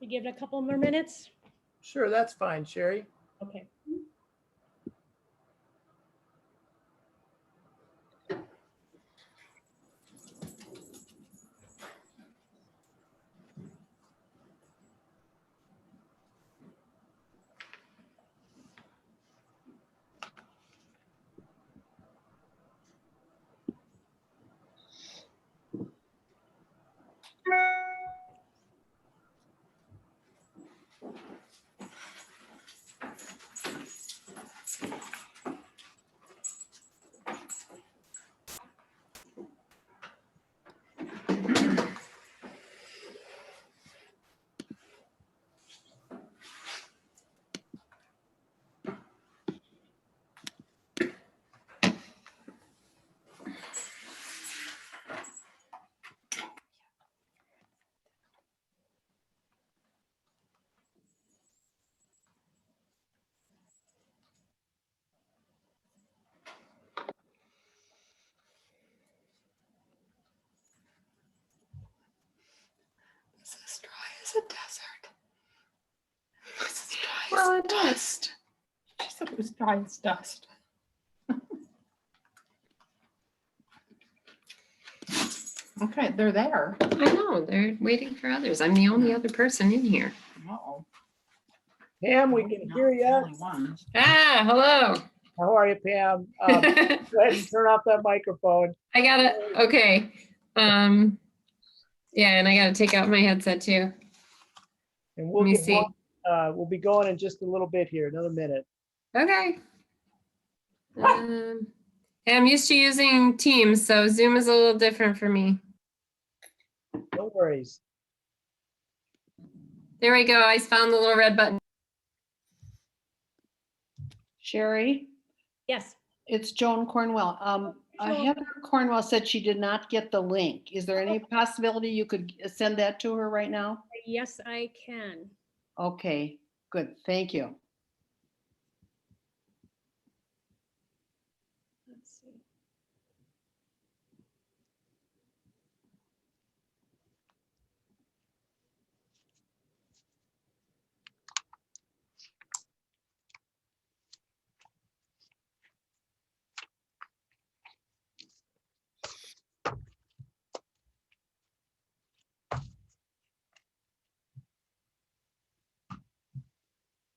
We give it a couple more minutes? Sure, that's fine, Sherry. Okay. It's as dry as a desert. It's as dry as dust. She said it was dry as dust. Okay, they're there. I know, they're waiting for others. I'm the only other person in here. Uh-oh. Pam, we can hear you. Ah, hello. How are you, Pam? Go ahead and turn off that microphone. I got it. Okay. Yeah, and I got to take out my headset too. And Let me see. We'll be going in just a little bit here, another minute. Okay. I'm used to using Teams, so Zoom is a little different for me. No worries. There we go. I found the little red button. Sherry, Yes. it's Joan Cornwell. Joan. Heather Cornwell said she did not get the link. Is there any possibility you could send that to her right now? Yes, I can. Okay, good. Thank you. Let's see.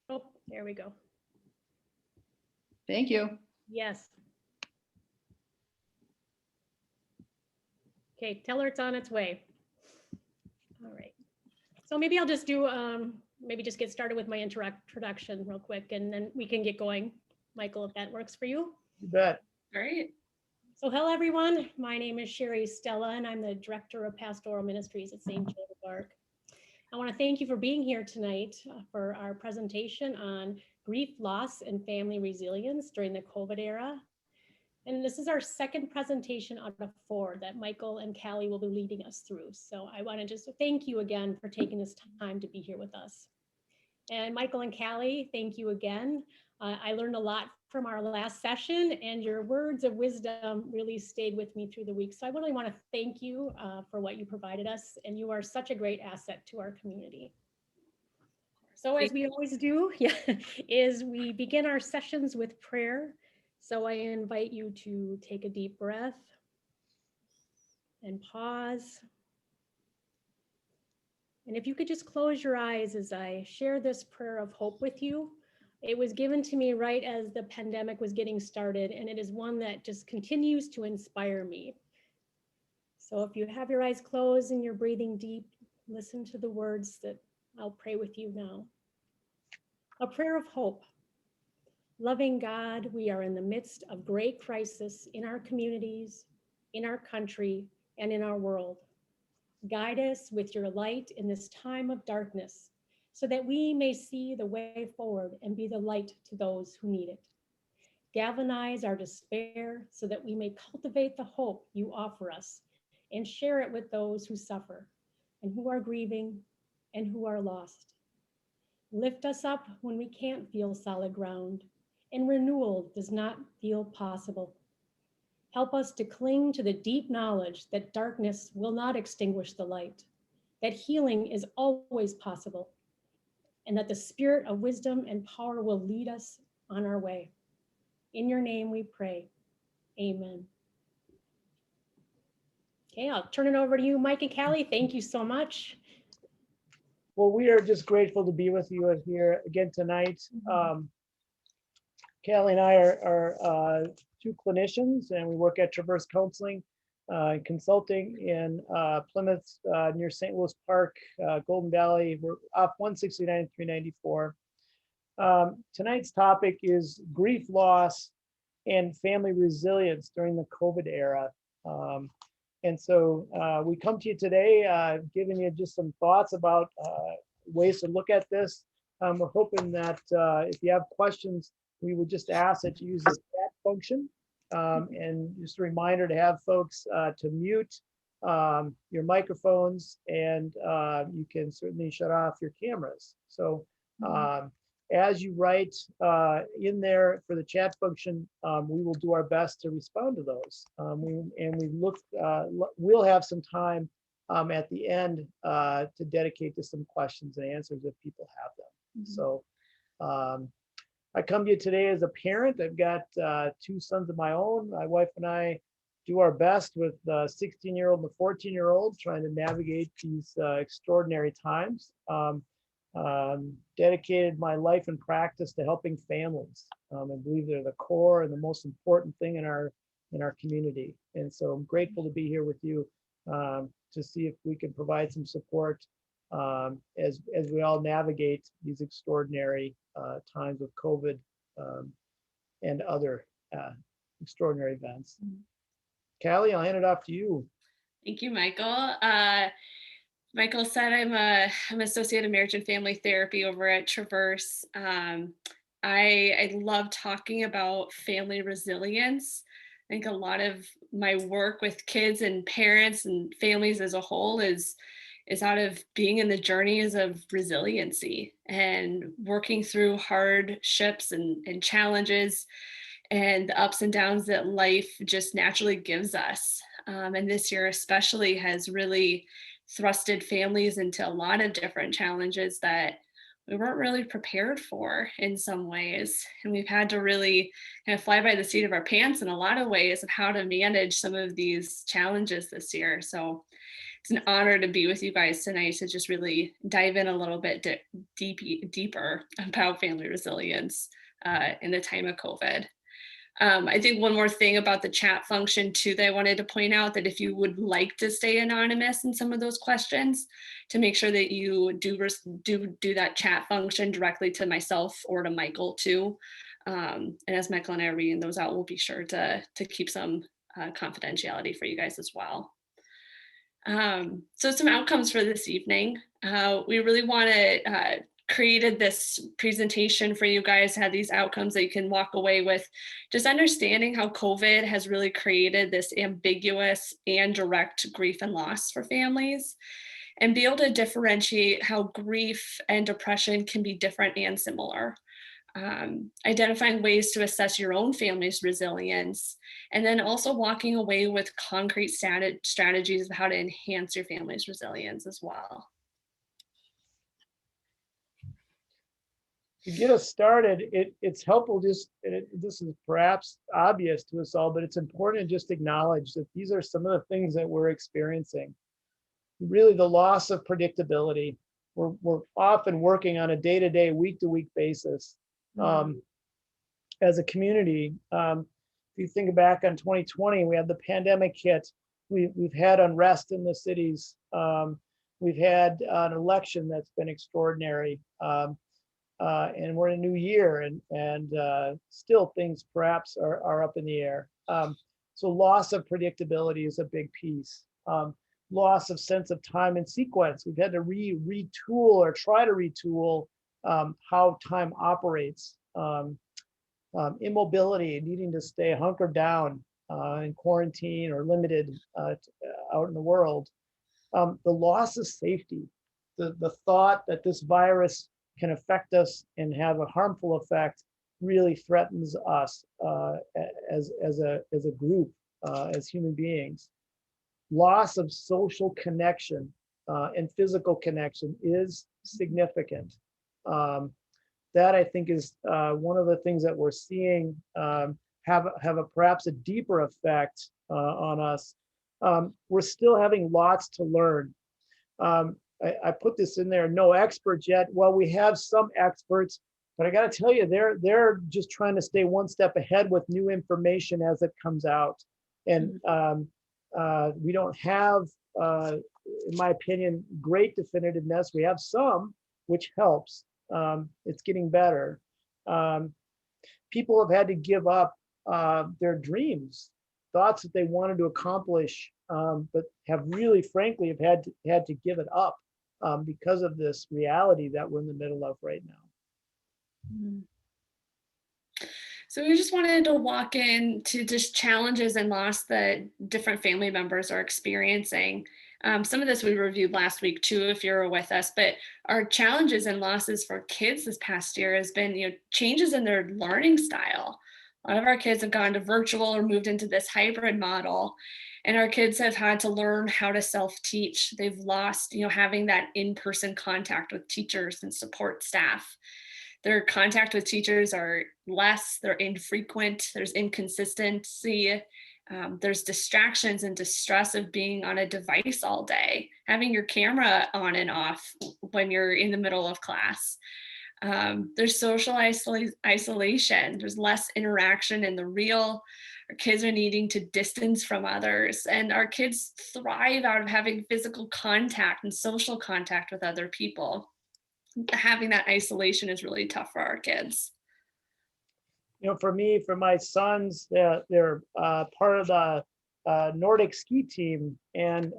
Oh, there we go. Thank you. Yes. Okay, tell her it's on its way. All right. So maybe I'll just do, maybe just get started with my introduction real quick, and then we can get going. Michael, if that works for you. You bet. All right. So hello, everyone. My name is Sherry Stella, and I'm the Director of Pastoral Ministries at St. Joan of Arc. I want to thank you for being here tonight for our presentation on grief, loss, and family resilience during the COVID era. And this is our second presentation out of 4 that Michael and Callie will be leading us through. So I want to just thank you again for taking this time to be here with us. And Michael and Callie, thank you again. I learned a lot from our last session, and your words of wisdom really stayed with me through the week. So I really want to thank you for what you provided us, and you are such a great asset to our community. So as we always do, is we begin our sessions with prayer. So I invite you to take a deep breath and pause. And if you could just close your eyes as I share this prayer of hope with you. It was given to me right as the pandemic was getting started, and it is one that just continues to inspire me. So if you have your eyes closed and you're breathing deep, listen to the words that I'll pray with you now. A prayer of hope. Loving God, we are in the midst of great crisis in our communities, in our country, and in our world. Guide us with your light in this time of darkness, so that we may see the way forward and be the light to those who need it. Galvanize our despair so that we may cultivate the hope you offer us and share it with those who suffer and who are grieving and who are lost. Lift us up when we can't feel solid ground and renewal does not feel possible. Help us to cling to the deep knowledge that darkness will not extinguish the light, that healing is always possible, and that the spirit of wisdom and power will lead us on our way. In your name we pray. Amen. Okay, I'll turn it over to you, Mike and Callie. Thank you so much. Well, we are just grateful to be with you here again tonight. Callie and I are two clinicians, and we work at Traverse Counseling, consulting in Plymouth, near St. Louis Park, Golden Valley. We're off 169 and 394. Tonight's topic is grief, loss, and family resilience during the COVID era. And so we come to you today giving you just some thoughts about ways to look at this. We're hoping that if you have questions, we would just ask that you use the chat function. And just a reminder to have folks to mute your microphones, and you can certainly shut off your cameras. So as you write in there for the chat function, we will do our best to respond to those. We'll have some time at the end to dedicate to some questions and answers if people have them. So I come to you today as a parent. I've got two sons of my own. My wife and I do our best with the 16-year-old and the 14-year-old, trying to navigate these extraordinary times. Dedicated my life and practice to helping families. I believe they're the core and the most important thing in our community. And so I'm grateful to be here with you to see if we can provide some support as we all navigate these extraordinary times with COVID and other extraordinary events. Callie, I'll hand it off to you. Thank you, Michael. Michael said I'm associate of marriage and family therapy over at Traverse. I love talking about family resilience. I think a lot of my work with kids and parents and families as a whole is out of being in the journeys of resiliency and working through hardships and challenges and the ups and downs that life just naturally gives us. And this year especially has really thrusted families into a lot of different challenges that we weren't really prepared for in some ways. And we've had to really kind of fly by the seat of our pants in a lot of ways of how to manage some of these challenges this year. So it's an honor to be with you guys tonight to just really dive in a little bit deeper about family resilience in the time of COVID. I think one more thing about the chat function too that I wanted to point out, that if you would like to stay anonymous in some of those questions, to make sure that you do that chat function directly to myself or to Michael too. And as Michael and I are reading those out, we'll be sure to keep some confidentiality for you guys as well. So some outcomes for this evening. We really want to created this presentation for you guys, had these outcomes that you can walk away with, just understanding how COVID has really created this ambiguous and direct grief and loss for families, and be able to differentiate how grief and depression can be different and similar. Identifying ways to assess your own family's resilience, and then also walking away with concrete strategies of how to enhance your family's resilience as well. To get us started, it's helpful this is perhaps obvious to us all, but it's important to just acknowledge that these are some of the things that we're experiencing. Really, the loss of predictability. We're often working on a day-to-day, week-to-week basis as a community. If you think back on 2020, we had the pandemic hit. We've had unrest in the cities. We've had an election that's been extraordinary. And we're in a new year, and still things perhaps are up in the air. So loss of predictability is a big piece. Loss of sense of time and sequence. We've had to retool or try to retool how time operates. Immobility, needing to stay hunkered down in quarantine or limited out in the world. The loss of safety, the thought that this virus can affect us and have a harmful effect really threatens us as a group, as human beings. Loss of social connection and physical connection is significant. That I think is one of the things that we're seeing have perhaps a deeper effect on us. We're still having lots to learn. I put this in there, no experts yet. Well, we have some experts, but I got to tell you, they're just trying to stay one step ahead with new information as it comes out. And we don't have, in my opinion, great definitiveness. We have some, which helps. It's getting better. People have had to give up their dreams, thoughts that they wanted to accomplish, but have really, frankly, have had to give it up because of this reality that we're in the middle of right now. So we just wanted to walk into just challenges and loss that different family members are experiencing. Some of this we reviewed last week too, if you were with us, but our challenges and losses for kids this past year has been, changes in their learning style. A lot of our kids have gone to virtual or moved into this hybrid model, and our kids have had to learn how to self-teach. They've lost, having that in-person contact with teachers and support staff. Their contact with teachers are less, they're infrequent, there's inconsistency, there's distractions and distress of being on a device all day, having your camera on and off when you're in the middle of class. There's social isolation, there's less interaction in the real. Our kids are needing to distance from others, and our kids thrive out of having physical contact and social contact with other people. Having that isolation is really tough for our kids. For me, for my sons, they're part of the Nordic ski team, and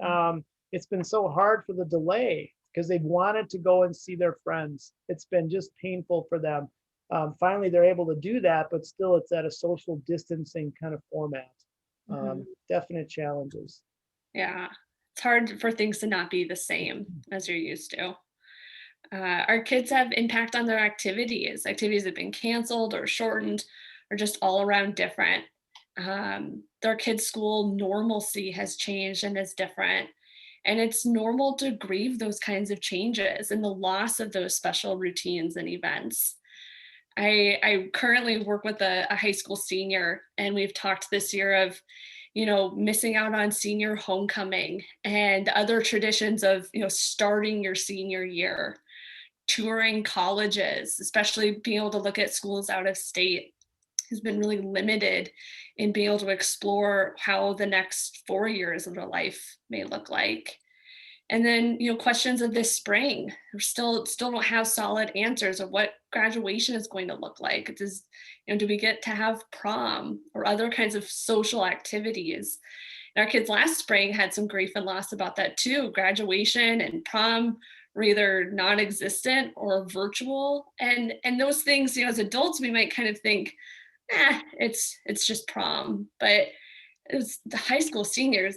it's been so hard for the delay because they've wanted to go and see their friends. It's been just painful for them. Finally, they're able to do that, but still it's at a social distancing kind of format. Definite challenges. Yeah, it's hard for things to not be the same as you're used to. Our kids have impact on their activities. Activities have been canceled or shortened or just all around different. Their kids' school normalcy has changed and is different. And it's normal to grieve those kinds of changes and the loss of those special routines and events. I currently work with a high school senior, and we've talked this year of, missing out on senior homecoming and other traditions of, starting your senior year, touring colleges, especially being able to look at schools out of state has been really limited in being able to explore how the next 4 years of their life may look like. And then, questions of this spring, we still don't have solid answers of what graduation is going to look like. Do we get to have prom or other kinds of social activities? And our kids last spring had some grief and loss about that too. Graduation and prom were either non-existent or virtual. And those things, as adults, we might kind of think, it's just prom. But it was the high school seniors,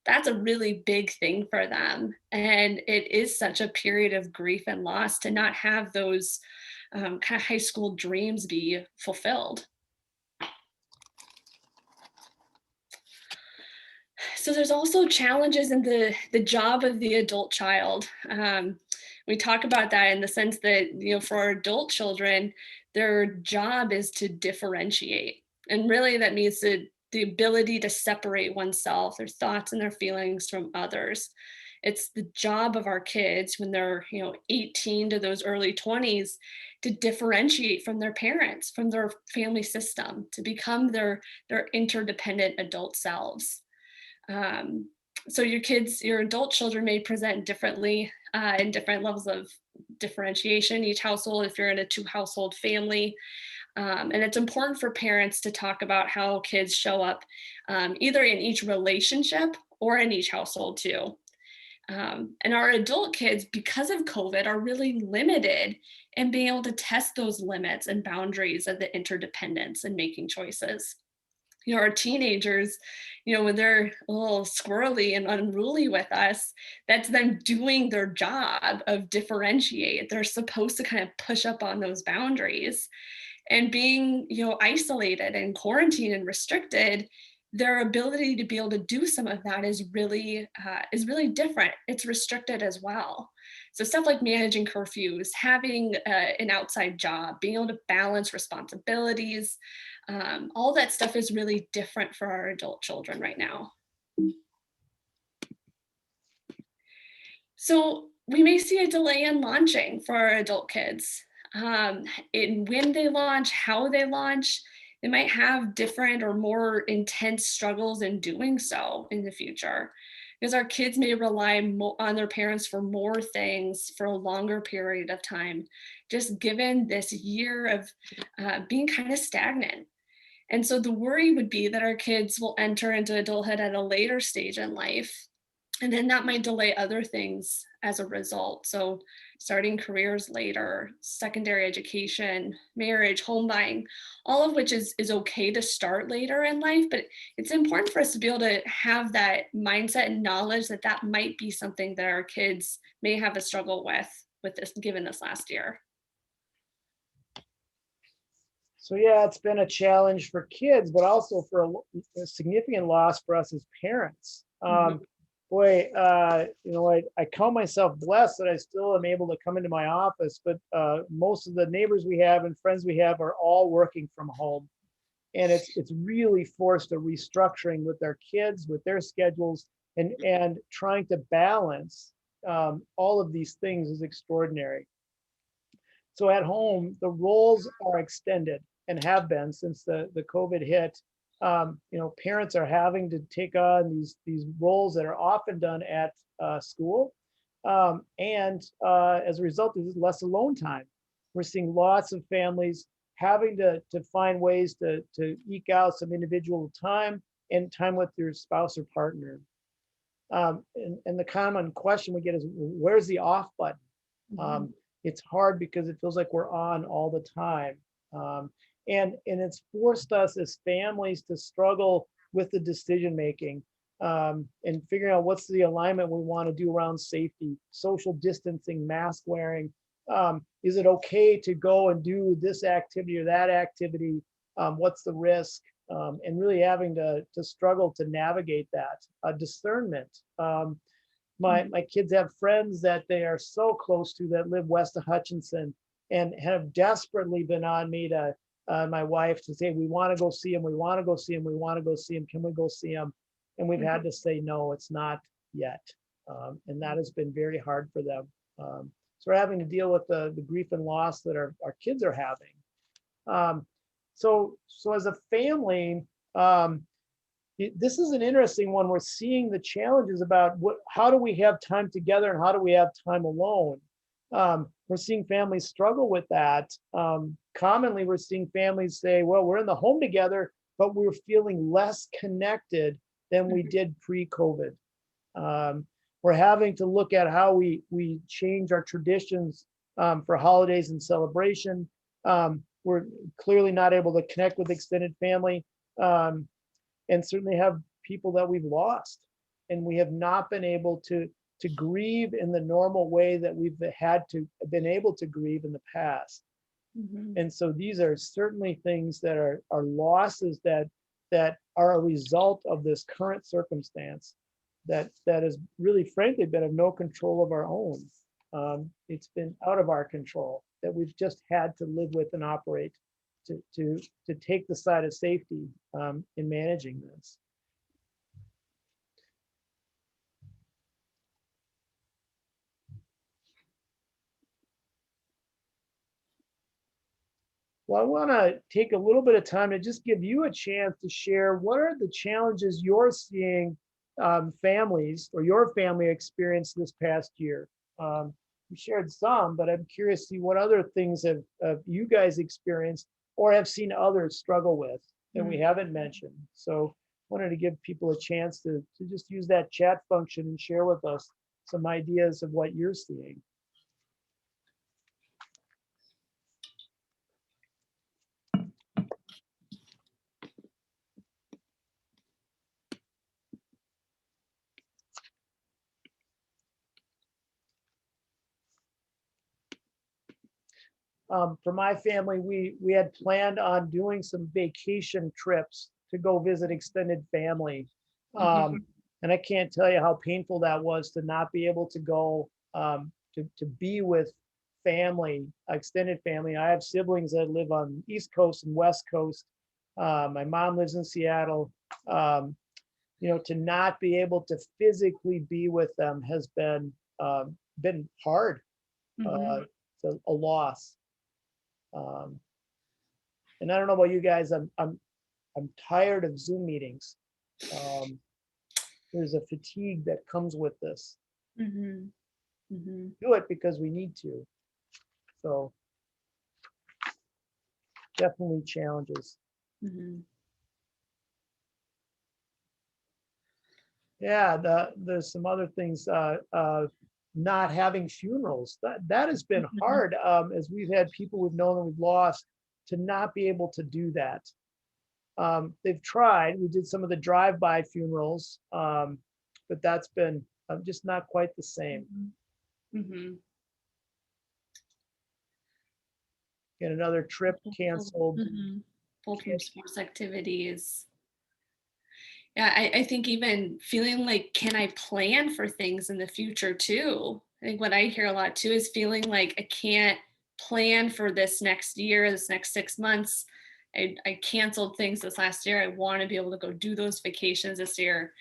that's a really big thing for them. And it is such a period of grief and loss to not have those kind of high school dreams be fulfilled. So there's also challenges in the job of the adult child. We talk about that in the sense that, for our adult children, their job is to differentiate. And really that means the ability to separate oneself, their thoughts and their feelings from others. It's the job of our kids when they're, 18 to those early 20s to differentiate from their parents, from their family system, to become their interdependent adult selves. So your adult children may present differently in different levels of differentiation. Each household, if you're in a 2-household family, and it's important for parents to talk about how kids show up either in each relationship or in each household too. And our adult kids, because of COVID, are really limited in being able to test those limits and boundaries of the interdependence and making choices. Our teenagers, when they're a little squirrely and unruly with us, that's them doing their job of differentiate. They're supposed to kind of push up on those boundaries. And being, isolated and quarantined and restricted their ability to be able to do some of that is really different. It's restricted as well. So stuff like managing curfews, having an outside job, being able to balance responsibilities, all that stuff is really different for our adult children right now. So we may see a delay in launching for our adult kids. In when they launch, how they launch, they might have different or more intense struggles in doing so in the future, because our kids may rely on their parents for more things for a longer period of time, just given this year of being kind of stagnant. And so the worry would be that our kids will enter into adulthood at a later stage in life, and then that might delay other things as a result. So starting careers later, secondary education, marriage, home buying, all of which is okay to start later in life, but it's important for us to be able to have that mindset and knowledge that that might be something that our kids may have a struggle with this, given this last year. So yeah, it's been a challenge for kids, but also for a significant loss for us as parents. Boy, I count myself blessed that I still am able to come into my office, but most of the neighbors we have and friends we have are all working from home. And it's really forced a restructuring with their kids, with their schedules, and trying to balance all of these things is extraordinary. So at home, the roles are extended and have been since the COVID hit. Parents are having to take on these roles that are often done at school. And as a result, there's less alone time. We're seeing lots of families having to find ways to eke out some individual time and time with your spouse or partner. And the common question we get is, where's the off button? It's hard because it feels like we're on all the time. And it's forced us as families to struggle with the decision making and figuring out what's the alignment we want to do around safety, social distancing, mask wearing. Is it okay to go and do this activity or that activity? What's the risk? And really having to struggle to navigate that discernment. My kids have friends that they are so close to that live west of Hutchinson and have desperately been on me to my wife to say, we want to go see him, we want to go see him, we want to go see him, can we go see him? And we've had to say, no, it's not yet. And that has been very hard for them. So we're having to deal with the grief and loss that our kids are having. So as a family, this is an interesting one. We're seeing the challenges about how do we have time together and how do we have time alone? We're seeing families struggle with that. Commonly, we're seeing families say, well, we're in the home together, but we're feeling less connected than we did pre-COVID. We're having to look at how we change our traditions for holidays and celebration. We're clearly not able to connect with extended family and certainly have people that we've lost. And we have not been able to grieve in the normal way that we've been able to grieve in the past. And so these are certainly things that are losses that are a result of this current circumstance that has really frankly been of no control of our own. It's been out of our control that we've just had to live with and operate to take the side of safety in managing this. Well, I want to take a little bit of time to just give you a chance to share what are the challenges you're seeing families or your family experienced this past year. You shared some, but I'm curious to see what other things have you guys experienced or have seen others struggle with that we haven't mentioned. So wanted to give people a chance to just use that chat function and share with us some ideas of what you're seeing. For my family, we had planned on doing some vacation trips to go visit extended family. Mhm. And I can't tell you how painful that was to not be able to go to be with family, extended family. I have siblings that live on East Coast and West Coast. My mom lives in Seattle. To not be able to physically be with them has been hard. Mhm. It's a loss. And I don't know about you guys. I'm tired of Zoom meetings. There's a fatigue that comes with this. Mhm. Mhm. Do it because we need to. So definitely challenges. Mhm. Yeah, there's some other things. Not having funerals. That has been hard. As we've had people we've known that we've lost, to not be able to do that. They've tried. We did some of the drive-by funerals, but that's been just not quite the same. Mhm. Get another trip canceled. Pulled from sports activities. Yeah, I think even feeling like, can I plan for things in the future too? I think what I hear a lot too is feeling like I can't plan for this next year, this next 6 months. I canceled things this last year. I want to be able to go do those vacations this year,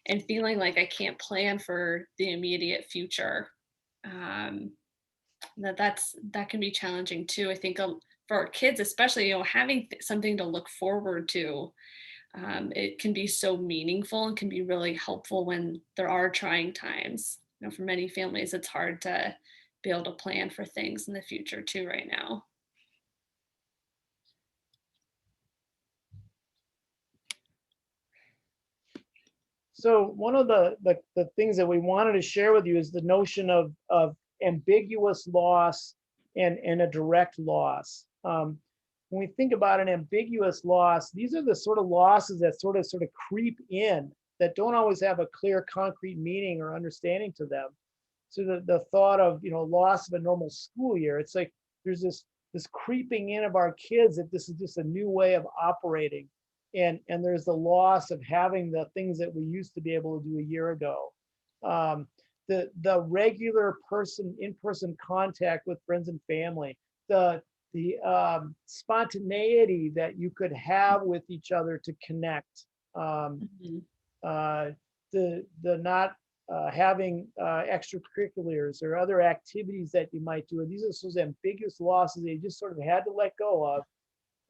and feeling like I can't plan for the immediate future. That can be challenging too. I think for our kids, especially, having something to look forward to. It can be so meaningful and can be really helpful when there are trying times. For many families, it's hard to be able to plan for things in the future too right now. So one of the things that we wanted to share with you is the notion of ambiguous loss and a direct loss. When we think about an ambiguous loss, these are the sort of losses that sort of creep in, that don't always have a clear, concrete meaning or understanding to them. So the thought of loss of a normal school year, it's like there's this creeping in of our kids that this is just a new way of operating. And there's the loss of having the things that we used to be able to do a year ago. The regular in-person contact with friends and family, the spontaneity that you could have with each other to connect, the not having extracurriculars or other activities that you might do. And these are those ambiguous losses that you just sort of had to let go of,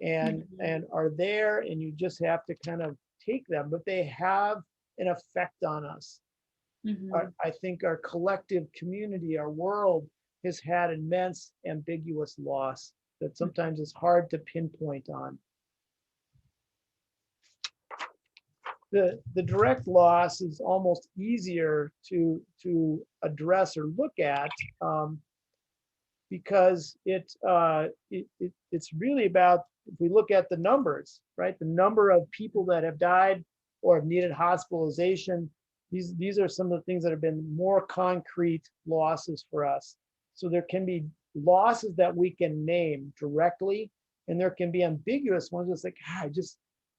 and are there, and you just have to kind of take them, but they have an effect on us. I think our collective community, our world, has had immense ambiguous loss that sometimes is hard to pinpoint on. The direct loss is almost easier to address or look at, because it's really about, if we look at the numbers, right? The number of people that have died or have needed hospitalization. These are some of the things that have been more concrete losses for us. So there can be losses that we can name directly, and there can be ambiguous ones. It's like,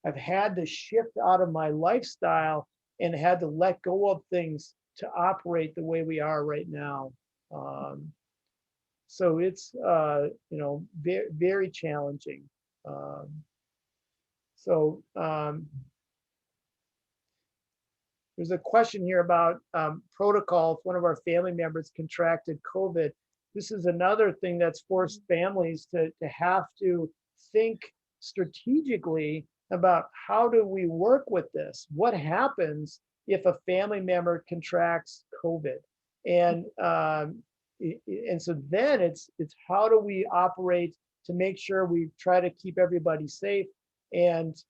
I've had to shift out of my lifestyle and had to let go of things to operate the way we are right now. So it's very, very challenging. There's a question here about protocol. If one of our family members contracted COVID, this is another thing that's forced families to have to think strategically about, how do we work with this? What happens if a family member contracts COVID? And so then it's how do we operate to make sure we try to keep everybody safe? And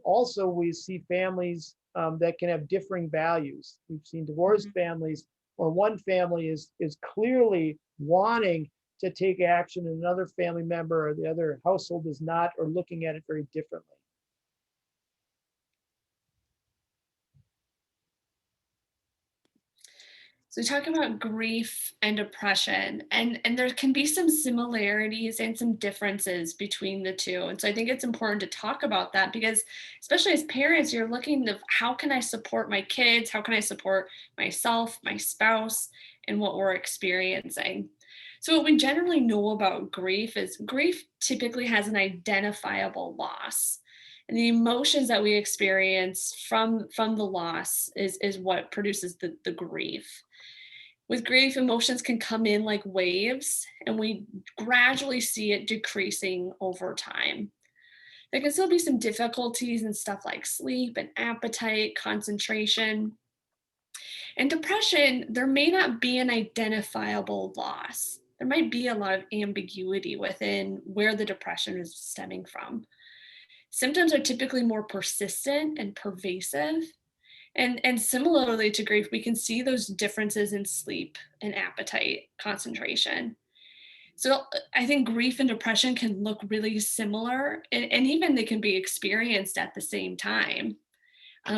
also we see families that can have differing values. We've seen divorced families, or one family is clearly wanting to take action, and another family member or the other household is not, or looking at it very differently. So we talk about grief and depression, and there can be some similarities and some differences between the two. And so I think it's important to talk about that, because especially as parents, you're looking to how can I support my kids? How can I support myself, my spouse, and what we're experiencing? So what we generally know about grief is grief typically has an identifiable loss. And the emotions that we experience from the loss is what produces the grief. With grief, emotions can come in like waves, and we gradually see it decreasing over time. There can still be some difficulties in stuff like sleep and appetite, concentration. And depression, there may not be an identifiable loss. There might be a lot of ambiguity within where the depression is stemming from. Symptoms are typically more persistent and pervasive. And similarly to grief, we can see those differences in sleep and appetite, concentration. So I think grief and depression can look really similar, and even they can be experienced at the same time.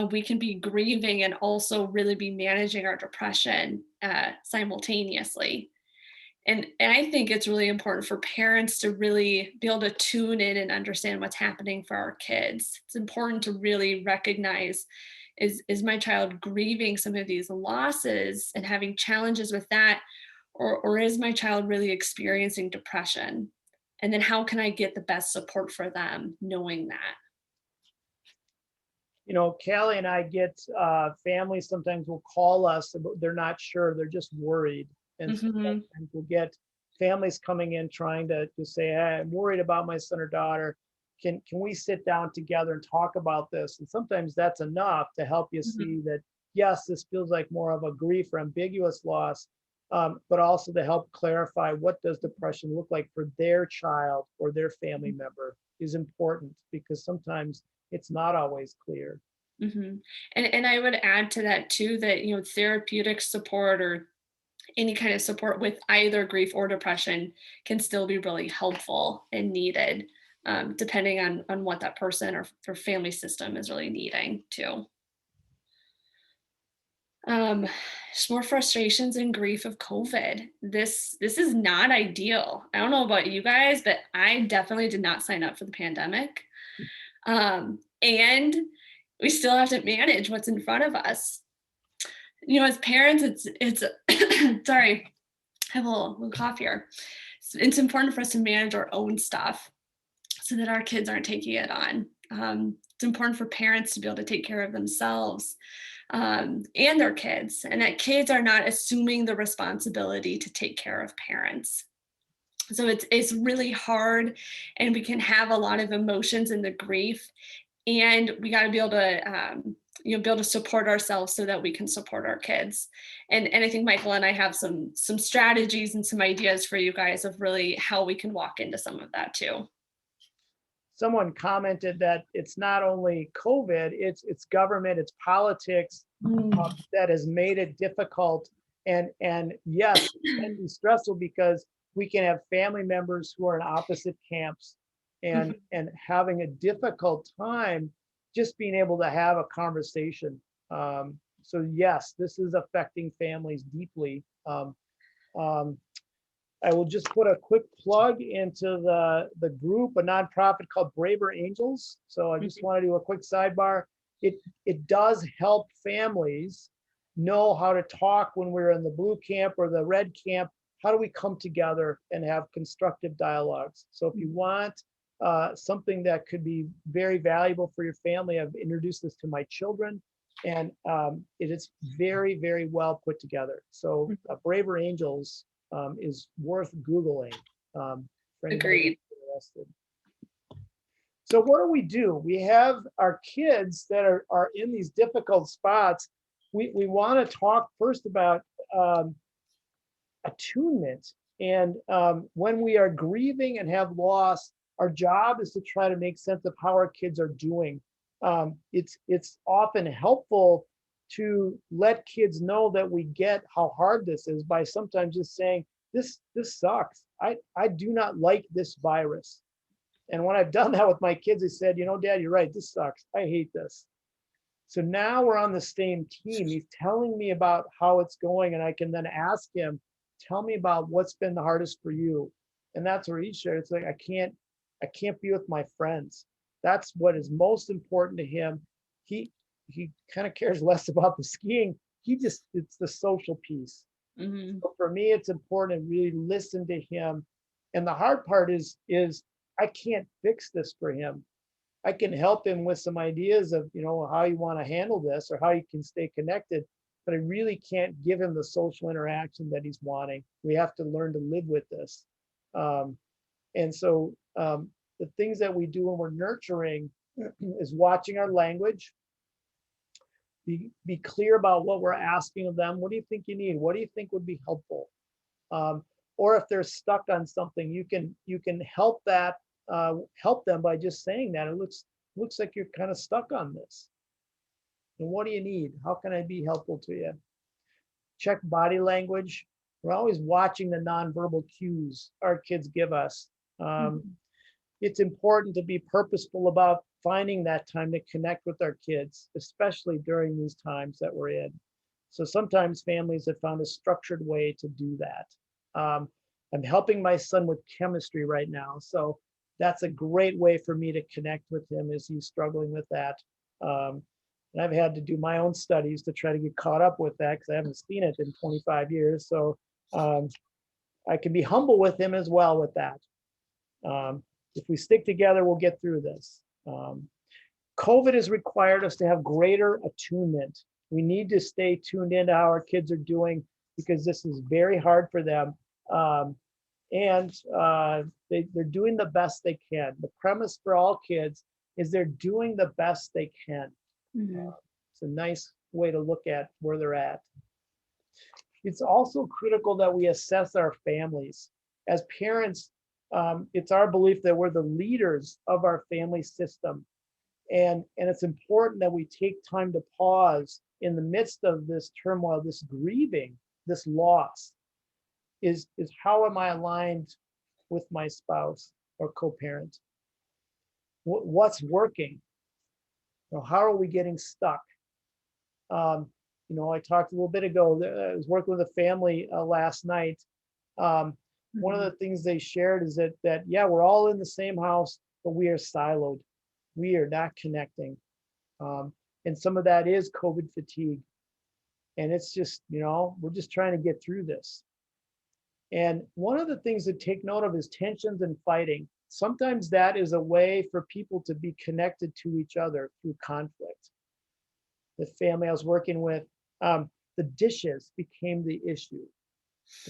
We can be grieving and also really be managing our depression simultaneously. And I think it's really important for parents to really be able to tune in and understand what's happening for our kids. It's important to really recognize, is my child grieving some of these losses and having challenges with that? Or is my child really experiencing depression? And then how can I get the best support for them knowing that? You know, Callie and I get families sometimes will call us, but they're not sure, they're just worried. And sometimes we'll get families coming in trying to say, hey, I'm worried about my son or daughter. Can we sit down together and talk about this? And sometimes that's enough to help you see that, yes, this feels like more of a grief or ambiguous loss, but also to help clarify what does depression look like for their child or their family member is important, because sometimes it's not always clear. And I would add to that too, that, you know, therapeutic support or any kind of support with either grief or depression can still be really helpful and needed, depending on what that person or family system is really needing too. Just more frustrations and grief of COVID. This is not ideal. I don't know about you guys, but I definitely did not sign up for the pandemic. And we still have to manage what's in front of us. You know, as parents, it's sorry, I have a little cough here. It's important for us to manage our own stuff so that our kids aren't taking it on. It's important for parents to be able to take care of themselves and their kids, and that kids are not assuming the responsibility to take care of parents. So it's really hard, and we can have a lot of emotions in the grief, and we got to be able to be able to support ourselves so that we can support our kids. And I think Michael and I have some strategies and some ideas for you guys of really how we can walk into some of that too. Someone commented that it's not only COVID, it's government, it's politics that has made it difficult. And yes, it can be stressful because we can have family members who are in opposite camps and having a difficult time just being able to have a conversation. So yes, this is affecting families deeply. I will just put a quick plug into the group, a nonprofit called Braver Angels. So I just want to do a quick sidebar. It does help families know how to talk when we're in the blue camp or the red camp. How do we come together and have constructive dialogues? So if you want something that could be very valuable for your family, I've introduced this to my children, and it is very, very well put together. So Braver Angels is worth Googling. Agreed. Interested. So what do? We have our kids that are in these difficult spots. We want to talk first about attunement. And when we are grieving and have loss, our job is to try to make sense of how our kids are doing. It's often helpful to let kids know that we get how hard this is by sometimes just saying, this sucks. I do not like this virus. And when I've done that with my kids, they said, you know, Dad, you're right. This sucks. I hate this. So now we're on the same team. He's telling me about how it's going, and I can then ask him, tell me about what's been the hardest for you. And that's where he shared. It's like, I can't be with my friends. That's what is most important to him. He kind of cares less about the skiing. It's the social piece. Mhm. So for me, it's important to really listen to him. And the hard part is I can't fix this for him. I can help him with some ideas of, how you want to handle this or how you can stay connected, but I really can't give him the social interaction that he's wanting. We have to learn to live with this. And so the things that we do when we're nurturing is watching our language, be clear about what we're asking of them. What do you think you need? What do you think would be helpful? Or if they're stuck on something, you can help them by just saying that. It looks like you're kind of stuck on this. And what do you need? How can I be helpful to you? Check body language. We're always watching the nonverbal cues our kids give us. It's important to be purposeful about finding that time to connect with our kids, especially during these times that we're in. So sometimes families have found a structured way to do that. I'm helping my son with chemistry right now. So that's a great way for me to connect with him as he's struggling with that. And I've had to do my own studies to try to get caught up with that because I haven't seen it in 25 years. So I can be humble with him as well with that. If we stick together, we'll get through this. COVID has required us to have greater attunement. We need to stay tuned into how our kids are doing because this is very hard for them. And they're doing the best they can. The premise for all kids is they're doing the best they can. It's a nice way to look at where they're at. It's also critical that we assess our families. As parents, it's our belief that we're the leaders of our family system. And it's important that we take time to pause in the midst of this turmoil, this grieving, this loss. Is how am I aligned with my spouse or co-parent? What's working? How are we getting stuck? I talked a little bit ago, I was working with a family last night. One of the things they shared is that yeah, we're all in the same house, but we are siloed. We are not connecting. And some of that is COVID fatigue. And it's just, we're just trying to get through this. And one of the things to take note of is tensions and fighting. Sometimes that is a way for people to be connected to each other through conflict. The family I was working with, the dishes became the issue,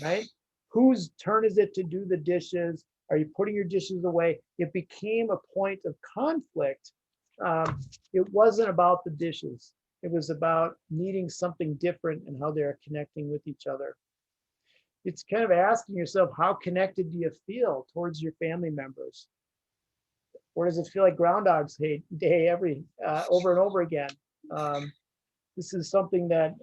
right? Whose turn is it to do the dishes? Are you putting your dishes away? It became a point of conflict. It wasn't about the dishes. It was about needing something different and how they're connecting with each other. It's kind of asking yourself, how connected do you feel towards your family members? Or does it feel like Groundhog's Day every over and over again? This is something that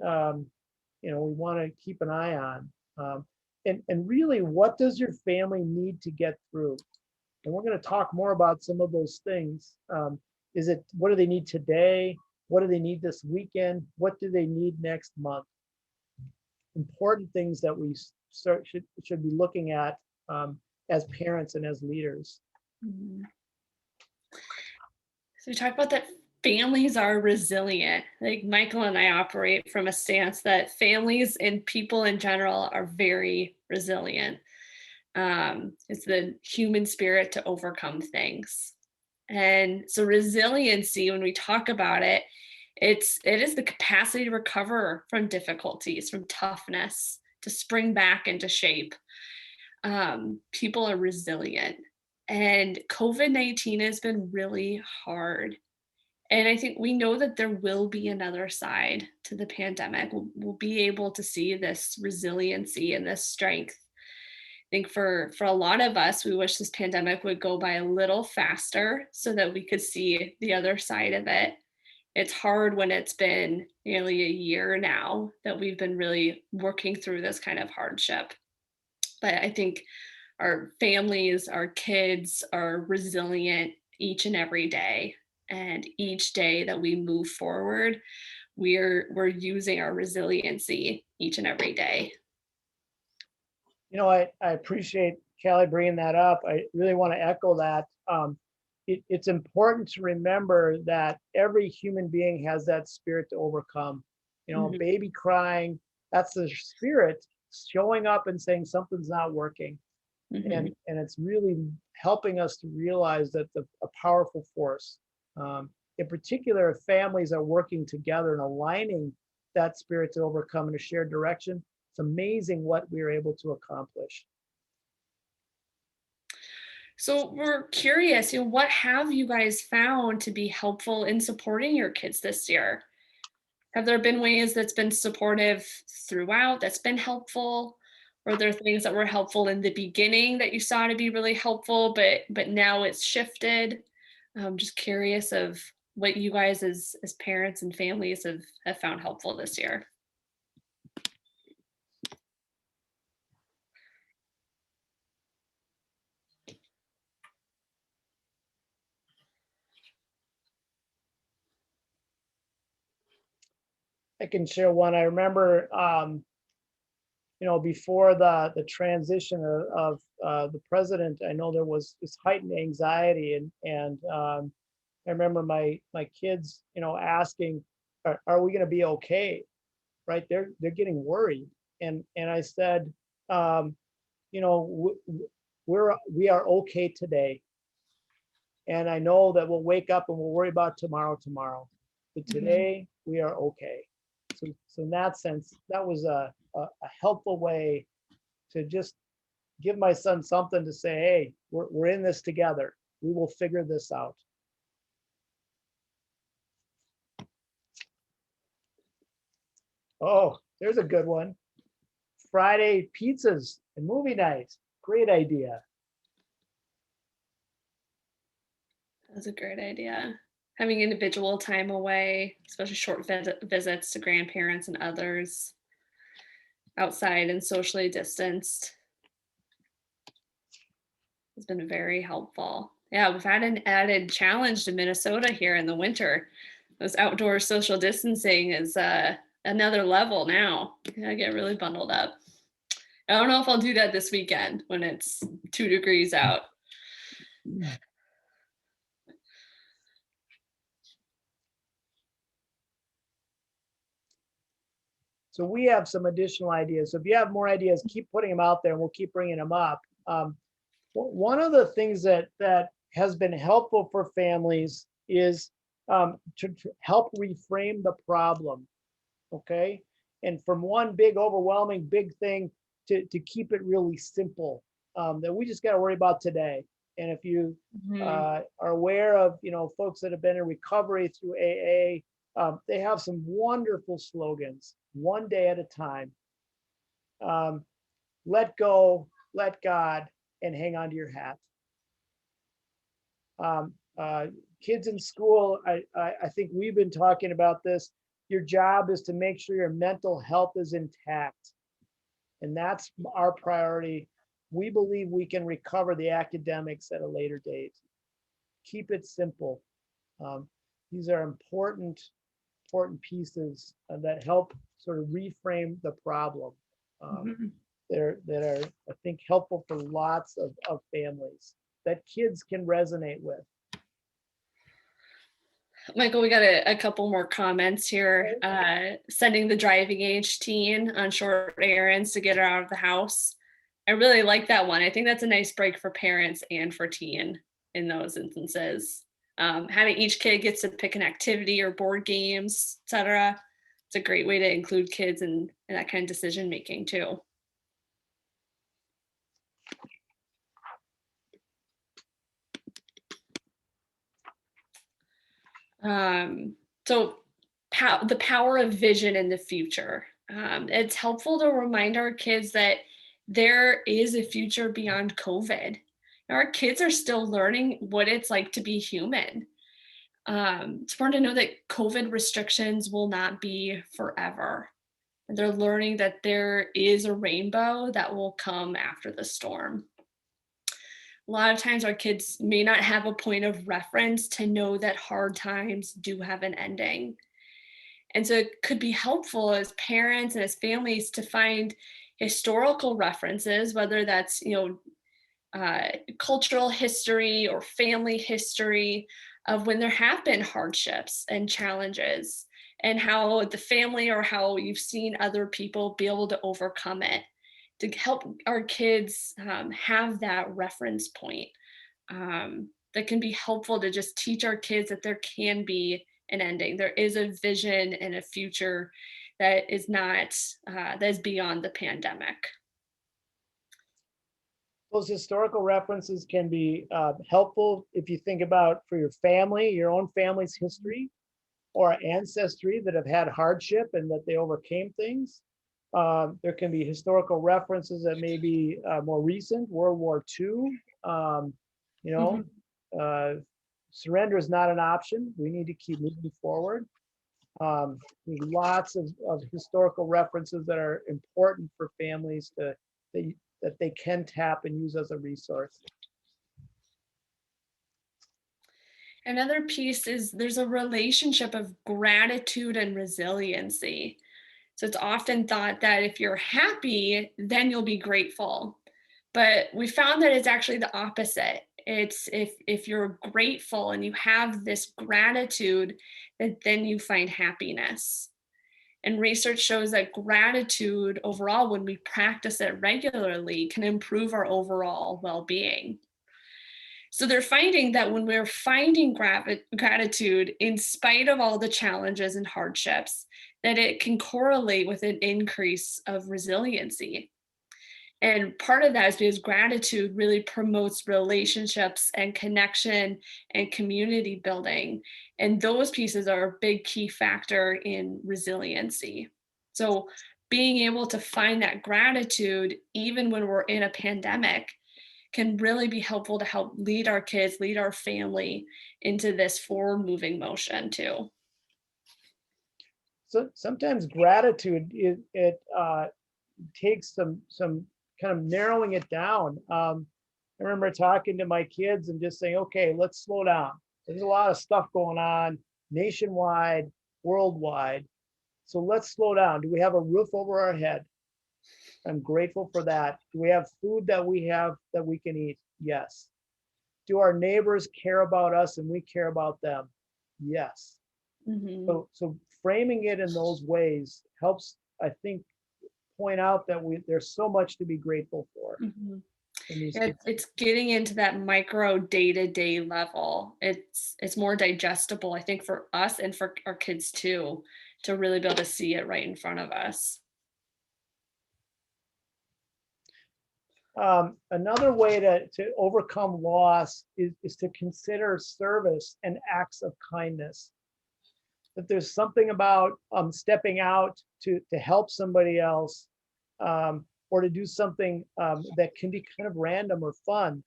we want to keep an eye on. And really, what does your family need to get through? And we're going to talk more about some of those things. What do they need today? What do they need this weekend? What do they need next month? Important things that we should be looking at as parents and as leaders. So we talk about that families are resilient. Like Michael and I operate from a stance that families and people in general are very resilient. It's the human spirit to overcome things. And so resiliency, when we talk about it, it is the capacity to recover from difficulties, from toughness, to spring back into shape. People are resilient. And COVID-19 has been really hard. And I think we know that there will be another side to the pandemic. We'll be able to see this resiliency and this strength. I think for a lot of us, we wish this pandemic would go by a little faster so that we could see the other side of it. It's hard when it's been nearly a year now that we've been really working through this kind of hardship. But I think our families, our kids are resilient each and every day. And each day that we move forward, we're using our resiliency each and every day. You know, I appreciate Callie bringing that up. I really want to echo that. It's important to remember that every human being has that spirit to overcome. You know, a baby crying, that's the spirit showing up and saying something's not working. And it's really helping us to realize that a powerful force. In particular, if families are working together and aligning that spirit to overcome in a shared direction, it's amazing what we're able to accomplish. So we're curious, what have you guys found to be helpful in supporting your kids this year? Have there been ways that's been supportive throughout, that's been helpful? Or are there things that were helpful in the beginning that you saw to be really helpful, but now it's shifted? I'm just curious of what you guys as parents and families have found helpful this year. I can share one. I remember, before the transition of the president, I know there was this heightened anxiety, and I remember my kids, asking, "Are we going to be okay?" Right? They're getting worried, and I said, we are okay today, and I know that we'll wake up and we'll worry about tomorrow, but today we are okay. So in that sense, that was a helpful way to just give my son something to say, hey, we're in this together. We will figure this out. Oh, there's a good one. Friday pizzas and movie night. Great idea. That's a great idea. Having individual time away, especially short visits to grandparents and others outside and socially distanced, has been very helpful. Yeah, we've had an added challenge to Minnesota here in the winter. Those outdoor social distancing is another level now. I get really bundled up. I don't know if I'll do that this weekend when it's 2 degrees out. So we have some additional ideas. So if you have more ideas, keep putting them out there and we'll keep bringing them up. One of the things that has been helpful for families is to help reframe the problem, okay? And from one big overwhelming big thing to keep it really simple, that we just got to worry about today. And if you are aware of, folks that have been in recovery through AA, they have some wonderful slogans. One day at a time. Let go, let God, and hang on to your hat. Kids in school, I think we've been talking about this. Your job is to make sure your mental health is intact. And that's our priority. We believe we can recover the academics at a later date. Keep it simple. These are important pieces that help sort of reframe the problem. That are, I think, helpful for lots of families that kids can resonate with. Michael, we got a couple more comments here. Sending the driving age teen on short errands to get her out of the house. I really like that one. I think that's a nice break for parents and for teen in those instances. Having each kid gets to pick an activity or board games, etc. It's a great way to include kids in that kind of decision making too. So the power of vision in the future. It's helpful to remind our kids that there is a future beyond COVID. Our kids are still learning what it's like to be human. It's important to know that COVID restrictions will not be forever. And they're learning that there is a rainbow that will come after the storm. A lot of times our kids may not have a point of reference to know that hard times do have an ending. And so it could be helpful as parents and as families to find historical references, whether that's, cultural history or family history of when there have been hardships and challenges, and how the family or how you've seen other people be able to overcome it, to help our kids have that reference point that can be helpful to just teach our kids that there can be an ending. There is a vision and a future that is not, that is beyond the pandemic. Those historical references can be helpful if you think about for your family, your own family's history or ancestry that have had hardship and that they overcame things. There can be historical references that may be more recent, World War II. Surrender is not an option. We need to keep moving forward. There's lots of historical references that are important for families that they can tap and use as a resource. Another piece is there's a relationship of gratitude and resiliency. So it's often thought that if you're happy, then you'll be grateful. But we found that it's actually the opposite. It's if you're grateful and you have this gratitude, that then you find happiness. And research shows that gratitude overall, when we practice it regularly, can improve our overall well-being. So they're finding that when we're finding gratitude in spite of all the challenges and hardships, that it can correlate with an increase of resiliency. And part of that is because gratitude really promotes relationships and connection and community building. And those pieces are a big key factor in resiliency. So being able to find that gratitude, even when we're in a pandemic, can really be helpful to help lead our kids, lead our family into this forward moving motion too. So sometimes gratitude, it takes some kind of narrowing it down. I remember talking to my kids and just saying, okay, let's slow down. There's a lot of stuff going on nationwide, worldwide. So let's slow down. Do we have a roof over our head? I'm grateful for that. Do we have food that we can eat? Yes. Do our neighbors care about us and we care about them? Yes. Mm-hmm. So framing it in those ways helps, I think, point out that there's so much to be grateful for. Mm-hmm. It's getting into that micro day-to-day level. It's more digestible, I think, for us and for our kids too, to really be able to see it right in front of us. Another way to overcome loss is to consider service and acts of kindness. That there's something about stepping out to help somebody else, or to do something that can be kind of random or fun,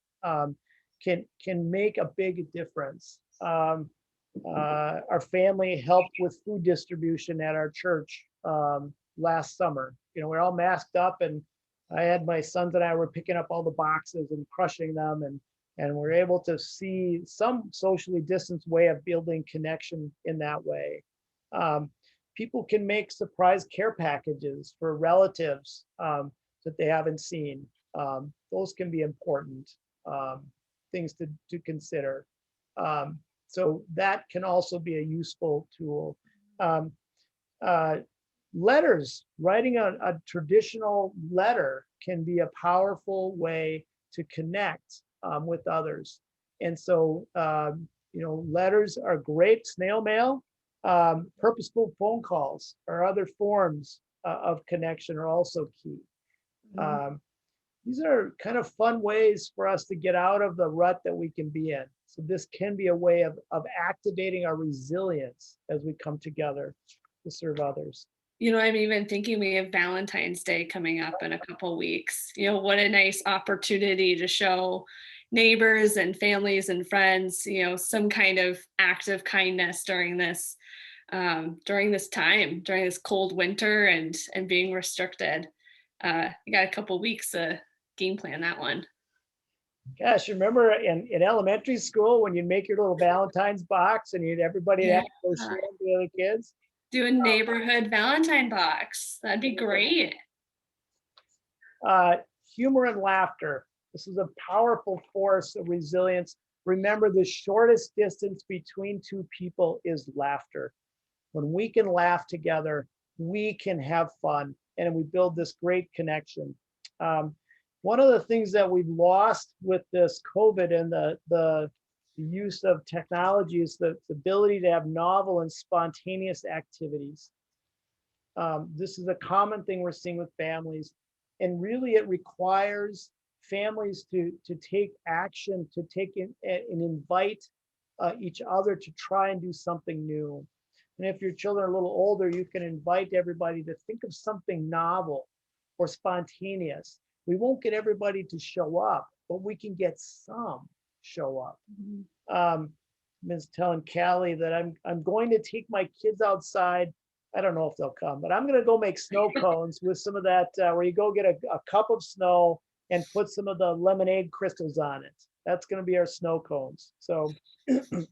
can make a big difference. Our family helped with food distribution at our church last summer. We're all masked up, and I had my sons and I were picking up all the boxes and crushing them, and we're able to see some socially distanced way of building connection in that way. People can make surprise care packages for relatives that they haven't seen. Those can be important things to consider. So that can also be a useful tool. Letters, writing a traditional letter can be a powerful way to connect with others. And so, letters are great. Snail mail, purposeful phone calls, or other forms of connection are also key. Mm-hmm. These are kind of fun ways for us to get out of the rut that we can be in. So this can be a way of activating our resilience as we come together to serve others. I'm even thinking we have Valentine's Day coming up in a couple weeks. What a nice opportunity to show neighbors and families and friends, some kind of act of kindness during this time, during this cold winter and being restricted. You got a couple weeks to game plan that one. Gosh, remember in elementary school when you'd make your little Valentine's box and everybody Yeah. had to go share them to the other kids? Do a neighborhood Valentine box. That'd be great. Humor and laughter. This is a powerful force of resilience. Remember, the shortest distance between two people is laughter. When we can laugh together, we can have fun and we build this great connection. One of the things that we've lost with this COVID and the use of technology is the ability to have novel and spontaneous activities. This is a common thing we're seeing with families. And really it requires families to take action, to take in and invite each other to try and do something new. And if your children are a little older, you can invite everybody to think of something novel or spontaneous. We won't get everybody to show up, but we can get some show up. Ms. telling Callie that I'm going to take my kids outside. I don't know if they'll come, but I'm going to go make snow cones with some of that, where you go get a cup of snow and put some of the lemonade crystals on it. That's going to be our snow cones. So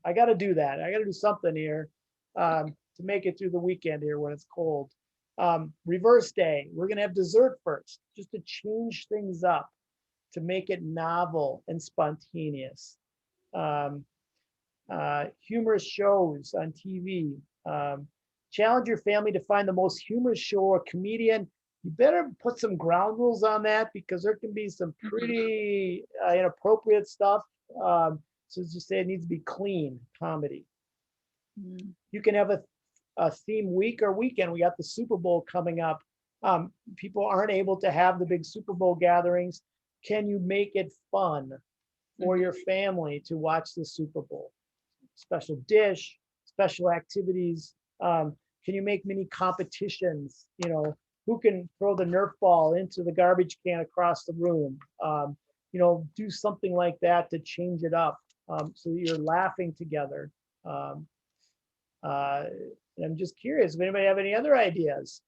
I got to do that. I got to do something here to make it through the weekend here when it's cold. Reverse day. We're going to have dessert first, just to change things up, to make it novel and spontaneous. Humorous shows on TV. Challenge your family to find the most humorous show or comedian. You better put some ground rules on that because there can be some pretty inappropriate stuff. So just say it needs to be clean comedy. You can have a theme week or weekend. We got the Super Bowl coming up. People aren't able to have the big Super Bowl gatherings. Can you make it fun for your family to watch the Super Bowl? Special dish, special activities. Can you make mini competitions? You know, who can throw the Nerf ball into the garbage can across the room? You know, do something like that to change it up so that you're laughing together. And I'm just curious if anybody have any other ideas.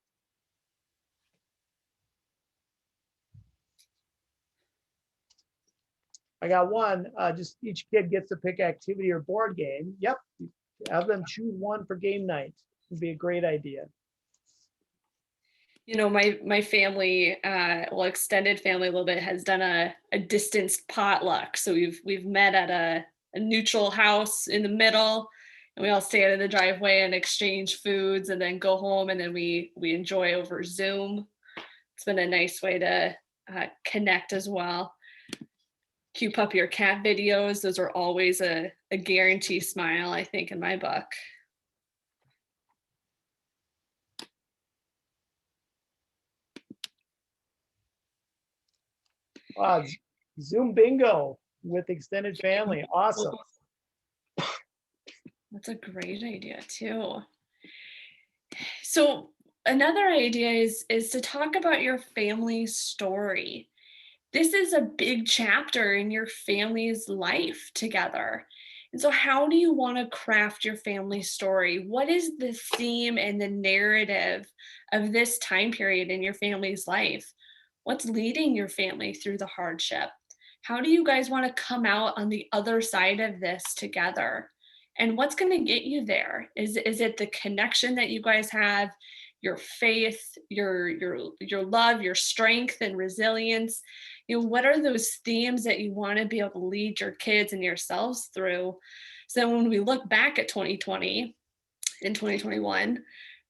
I got one, just each kid gets to pick activity or board game. Yep, have them choose one for game night. Would be a great idea. You know, my family, well, extended family a little bit, has done a distanced potluck. So we've met at a neutral house in the middle, and we all stay out of the driveway and exchange foods, and then go home, and then we enjoy over Zoom. It's been a nice way to connect as well. Cue puppy or cat videos. Those are always a guarantee smile, I think, in my book. Zoom bingo with extended family. Awesome. That's a great idea too. So another idea is to talk about your family story. This is a big chapter in your family's life together. And so how do you want to craft your family story? What is the theme and the narrative of this time period in your family's life? What's leading your family through the hardship? How do you guys want to come out on the other side of this together? And what's going to get you there? Is it the connection that you guys have, your faith, your love, your strength and resilience? You know, what are those themes that you want to be able to lead your kids and yourselves through? So when we look back at 2020 and 2021,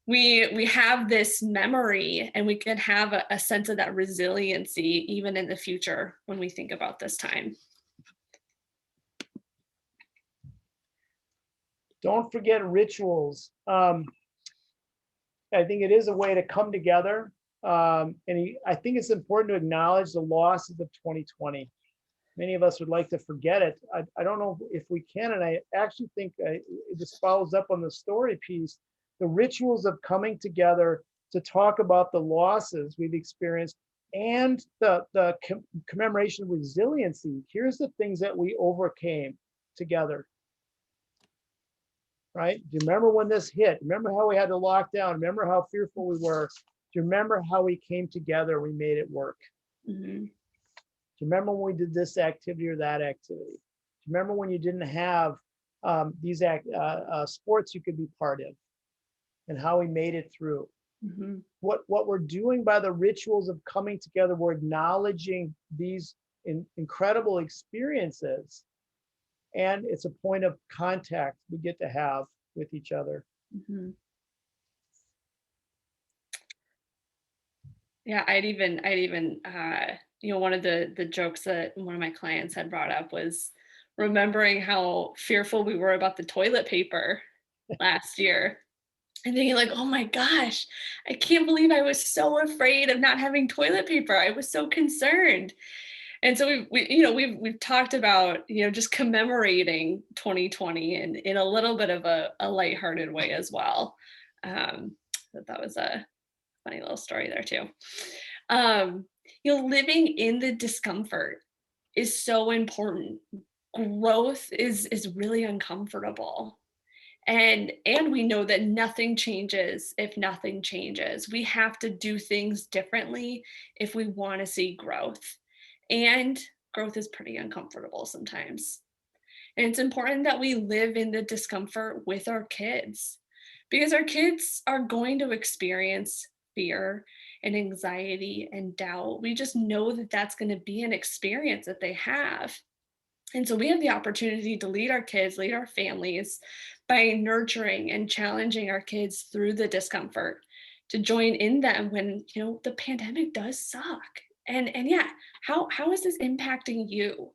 we have this memory, and we can have a sense of that resiliency even in the future when we think about this time. Don't forget rituals. I think it is a way to come together. I think it's important to acknowledge the losses of 2020. Many of us would like to forget it. I don't know if we can, and I actually think this follows up on the story piece. The rituals of coming together to talk about the losses we've experienced and the commemoration of resiliency. Here's the things that we overcame together. Right? Do you remember when this hit? Remember how we had to lock down? Remember how fearful we were? Do you remember how we came together? We made it work. Mm-hmm. Do you remember when we did this activity or that activity? Do you remember when you didn't have these sports you could be part of, and how we made it through? Mhm. What we're doing by the rituals of coming together, we're acknowledging these incredible experiences, and it's a point of contact we get to have with each other. Mhm. Yeah, I'd even one of the jokes that one of my clients had brought up was remembering how fearful we were about the toilet paper last year and thinking like, oh my gosh, I can't believe I was so afraid of not having toilet paper. I was so concerned. And so we've talked about, just commemorating 2020 and in a little bit of a lighthearted way as well. That was a funny little story there too. Living in the discomfort is so important. Growth is really uncomfortable. And we know that nothing changes if nothing changes. We have to do things differently if we want to see growth. And growth is pretty uncomfortable sometimes. And it's important that we live in the discomfort with our kids because our kids are going to experience fear and anxiety and doubt. We just know that that's going to be an experience that they have. And so we have the opportunity to lead our kids, lead our families by nurturing and challenging our kids through the discomfort, to join in them when, the pandemic does suck. And yeah, how is this impacting you?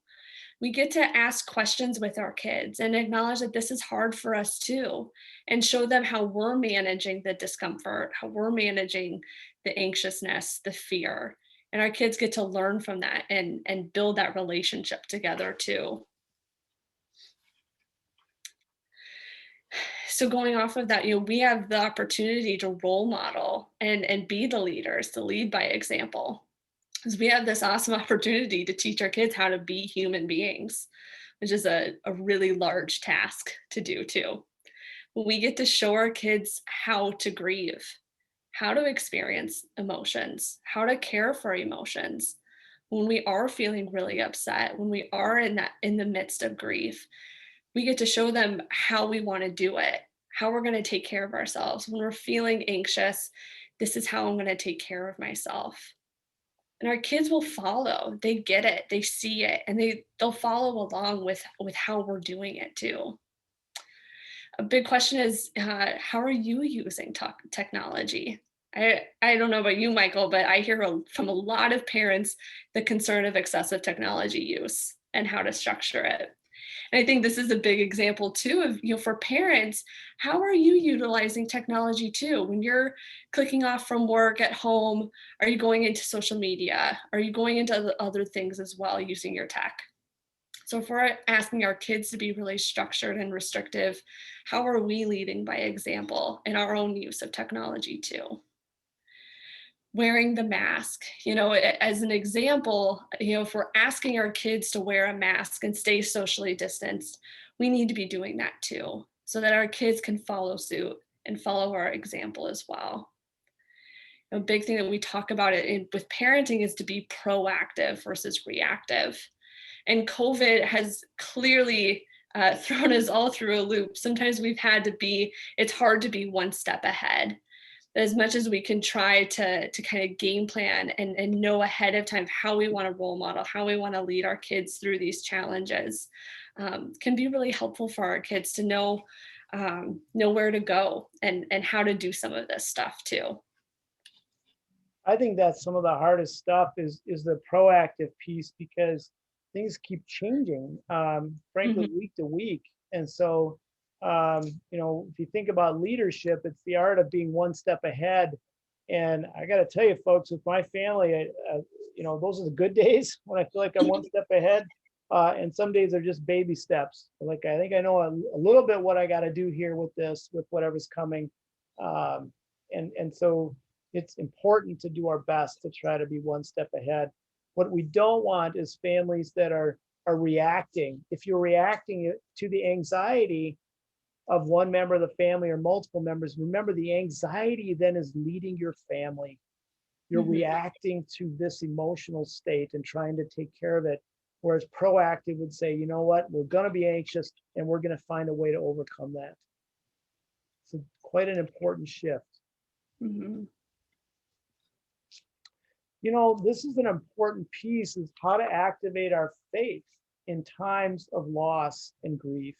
We get to ask questions with our kids and acknowledge that this is hard for us too, and show them how we're managing the discomfort, how we're managing the anxiousness, the fear. And our kids get to learn from that and build that relationship together too. So going off of that, we have the opportunity to role model and be the leaders, to lead by example. Because we have this awesome opportunity to teach our kids how to be human beings, which is a really large task to do too. We get to show our kids how to grieve, how to experience emotions, how to care for emotions. When we are feeling really upset, when we are in the midst of grief, we get to show them how we want to do it, how we're going to take care of ourselves. When we're feeling anxious, this is how I'm going to take care of myself. And our kids will follow. They get it, they see it, and they'll follow along with how we're doing it too. A big question is, how are you using technology? I don't know about you, Michael, but I hear from a lot of parents the concern of excessive technology use and how to structure it. And I think this is a big example too of, for parents, how are you utilizing technology too? When you're clicking off from work at home, are you going into social media? Are you going into other things as well using your tech? So if we're asking our kids to be really structured and restrictive, how are we leading by example in our own use of technology too? Wearing the mask, as an example, if we're asking our kids to wear a mask and stay socially distanced, we need to be doing that too, so that our kids can follow suit and follow our example as well. A big thing that we talk about with parenting is to be proactive versus reactive. And COVID has clearly thrown us all through a loop. Sometimes it's hard to be one step ahead. As much as we can try to kind of game plan and know ahead of time how we want to role model, how we want to lead our kids through these challenges, can be really helpful for our kids to know where to go and how to do some of this stuff too. I think that's some of the hardest stuff is the proactive piece, because things keep changing, frankly, week to week. And so, if you think about leadership, it's the art of being one step ahead. And I got to tell you, folks, with my family, those are the good days when I feel like I'm one step ahead. And some days are just baby steps. Like, I think I know a little bit what I got to do here with whatever's coming. And so it's important to do our best to try to be one step ahead. What we don't want is families that are reacting. If you're reacting to the anxiety of one member of the family or multiple members, remember the anxiety then is leading your family. You're Mhm. reacting to this emotional state and trying to take care of it. Whereas proactive would say, you know what, we're going to be anxious and we're going to find a way to overcome that. So quite an important shift. Mhm. You know, this is an important piece, is how to activate our faith in times of loss and grief.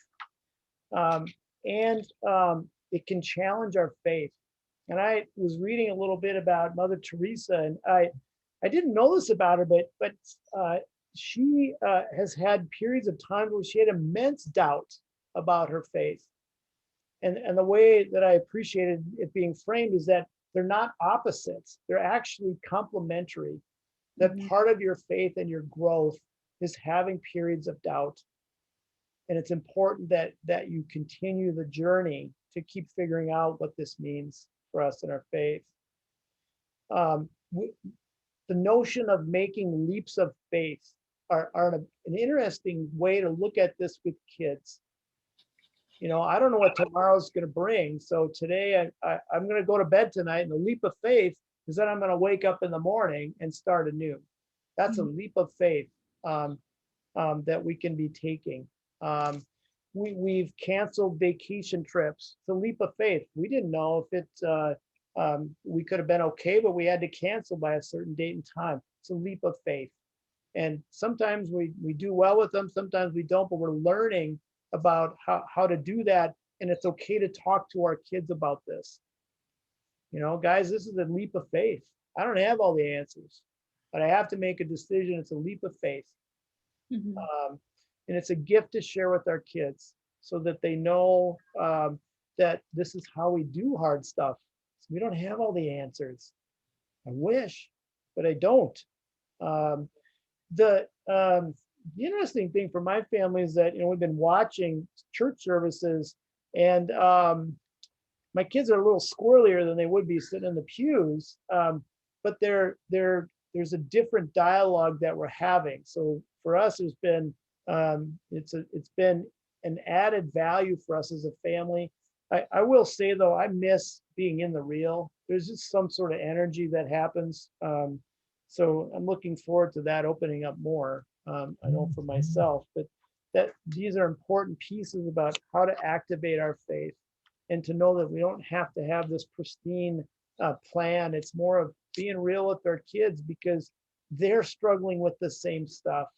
Um, and it can challenge our faith. And I was reading a little bit about Mother Teresa, and I didn't know this about her, but she has had periods of time where she had immense doubt about her faith. And the way that I appreciated it being framed is that they're not opposites; they're actually complementary. That Mhm. part of your faith and your growth is having periods of doubt, and it's important that you continue the journey to keep figuring out what this means for us in our faith. Um, the notion of making leaps of faith are an interesting way to look at this with kids. You know, I don't know what tomorrow's going to bring. So today I'm going to go to bed tonight, and the leap of faith is that I'm going to wake up in the morning and start anew. That's a leap of faith that we can be taking. We've canceled vacation trips. It's a leap of faith. We didn't know if we could have been okay, but we had to cancel by a certain date and time. It's a leap of faith. And sometimes we do well with them, sometimes we don't, but we're learning about how to do that. And it's okay to talk to our kids about this. You know, guys, this is a leap of faith. I don't have all the answers, but I have to make a decision. It's a leap of faith. Mhm. And it's a gift to share with our kids so that they know that this is how we do hard stuff. So we don't have all the answers. I wish, but I don't. Um, the interesting thing for my family is that, you know, we've been watching church services, and my kids are a little squirrelier than they would be sitting in the pews, but there's a different dialogue that we're having. So for us, it's been an added value for us as a family. I will say though, I miss being in the real. There's just some sort of energy that happens. So I'm looking forward to that opening up more. I know for myself, but that these are important pieces about how to activate our faith, and to know that we don't have to have this pristine plan. It's more of being real with our kids because they're struggling with the same stuff.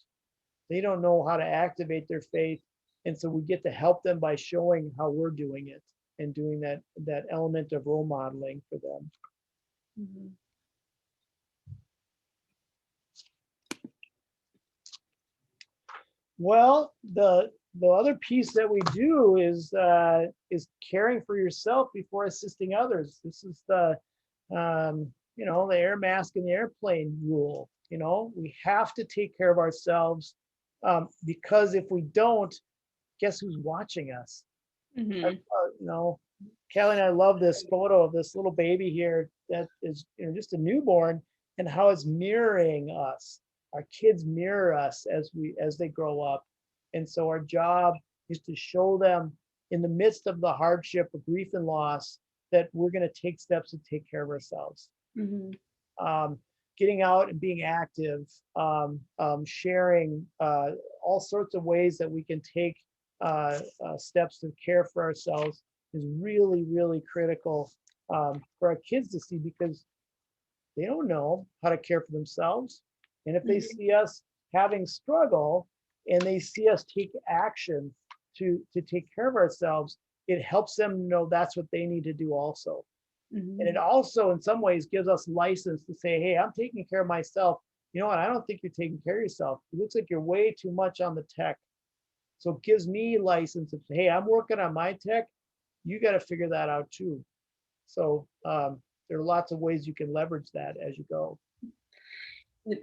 They don't know how to activate their faith. And so we get to help them by showing how we're doing it and doing that element of role modeling for them. Mhm. Well, the other piece that we do is caring for yourself before assisting others. This is the the air mask in the airplane rule. You know, we have to take care of ourselves, because if we don't, guess who's watching us? Mhm. You know, Kelly and I love this photo of this little baby here that is, you know, just a newborn, and how it's mirroring us. Our kids mirror us as they grow up. And so our job is to show them in the midst of the hardship of grief and loss that we're going to take steps to take care of ourselves. Mhm. Getting out and being active, sharing all sorts of ways that we can take steps to care for ourselves is really, really critical for our kids to see, because they don't know how to care for themselves. And if they see us having struggle and they see us take action to take care of ourselves, it helps them know that's what they need to do also. And it also, in some ways, gives us license to say, hey, I'm taking care of myself. You know what? I don't think you're taking care of yourself. It looks like you're way too much on the tech. So it gives me license to say, hey, I'm working on my tech. You got to figure that out too. So there are lots of ways you can leverage that as you go.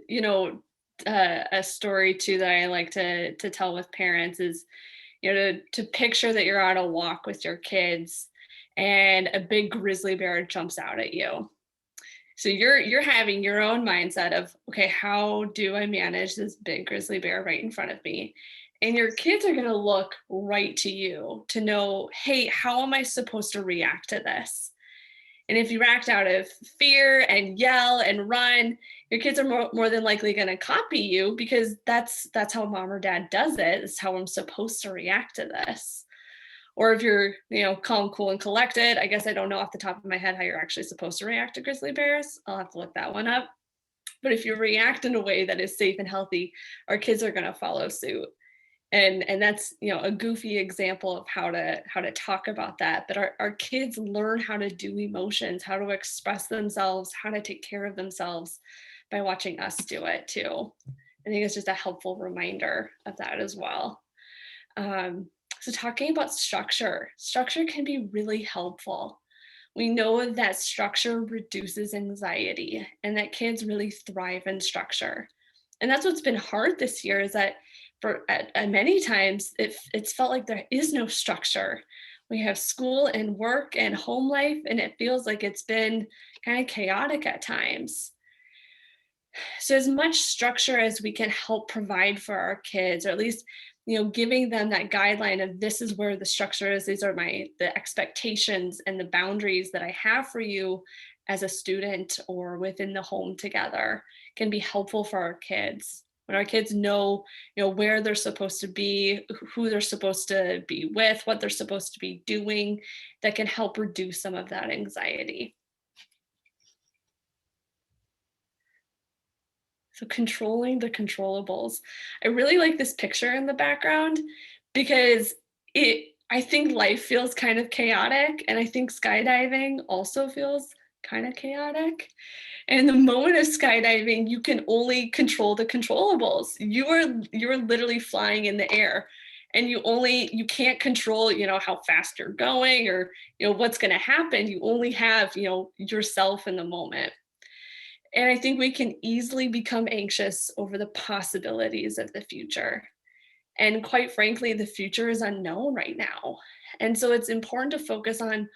You know, a story too that I like to tell with parents is, you know, to picture that you're on a walk with your kids and a big grizzly bear jumps out at you. So you're having your own mindset of, okay, how do I manage this big grizzly bear right in front of me? And your kids are going to look right to you to know, hey, how am I supposed to react to this? And if you react out of fear and yell and run, your kids are more than likely going to copy you, because that's how mom or dad does it. It's how I'm supposed to react to this. Or if you're, calm, cool, and collected, I guess I don't know off the top of my head how you're actually supposed to react to grizzly bears. I'll have to look that one up. But if you react in a way that is safe and healthy, our kids are going to follow suit. And that's, a goofy example of how to talk about that. But our kids learn how to do emotions, how to express themselves, how to take care of themselves by watching us do it too. I think it's just a helpful reminder of that as well. So talking about structure can be really helpful. We know that structure reduces anxiety and that kids really thrive in structure. And that's what's been hard this year, is that at many times it's felt like there is no structure. We have school and work and home life, and it feels like it's been kind of chaotic at times. So as much structure as we can help provide for our kids, or at least giving them that guideline of, this is where the structure is, these are the expectations and the boundaries that I have for you as a student or within the home together, can be helpful for our kids. When our kids know, where they're supposed to be, who they're supposed to be with, what they're supposed to be doing, that can help reduce some of that anxiety. So controlling the controllables. I really like this picture in the background, because I think life feels kind of chaotic, and I think skydiving also feels kind of chaotic. And in the moment of skydiving, you can only control the controllables. You are literally flying in the air, and you can't control, how fast you're going, or, what's going to happen. You only have, yourself in the moment. And I think we can easily become anxious over the possibilities of the future. And quite frankly, the future is unknown right now. And so it's important to focus on,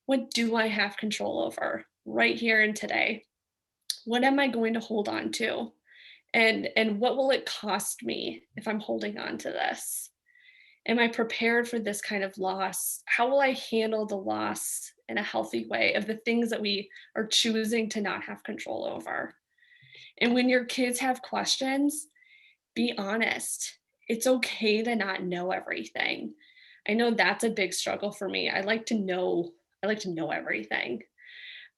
what do I have control over right here and today? What am I going to hold on to? And what will it cost me if I'm holding on to this? Am I prepared for this kind of loss? How will I handle the loss in a healthy way of the things that we are choosing to not have control over? And when your kids have questions, be honest. It's okay to not know everything. I know that's a big struggle for me. I like to know everything.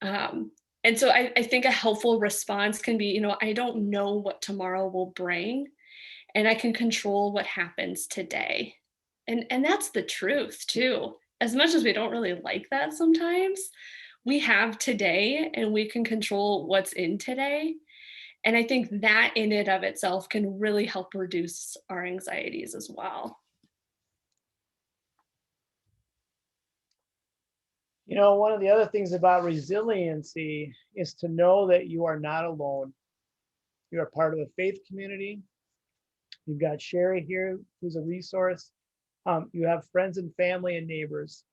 And so I think a helpful response can be, I don't know what tomorrow will bring, and I can control what happens today. And that's the truth too. As much as we don't really like that sometimes, we have today and we can control what's in today. And I think that in and of itself can really help reduce our anxieties as well. One of the other things about resiliency is to know that you are not alone. You are part of a faith community. You've got Sherry here, who's a resource. You have friends and family and neighbors.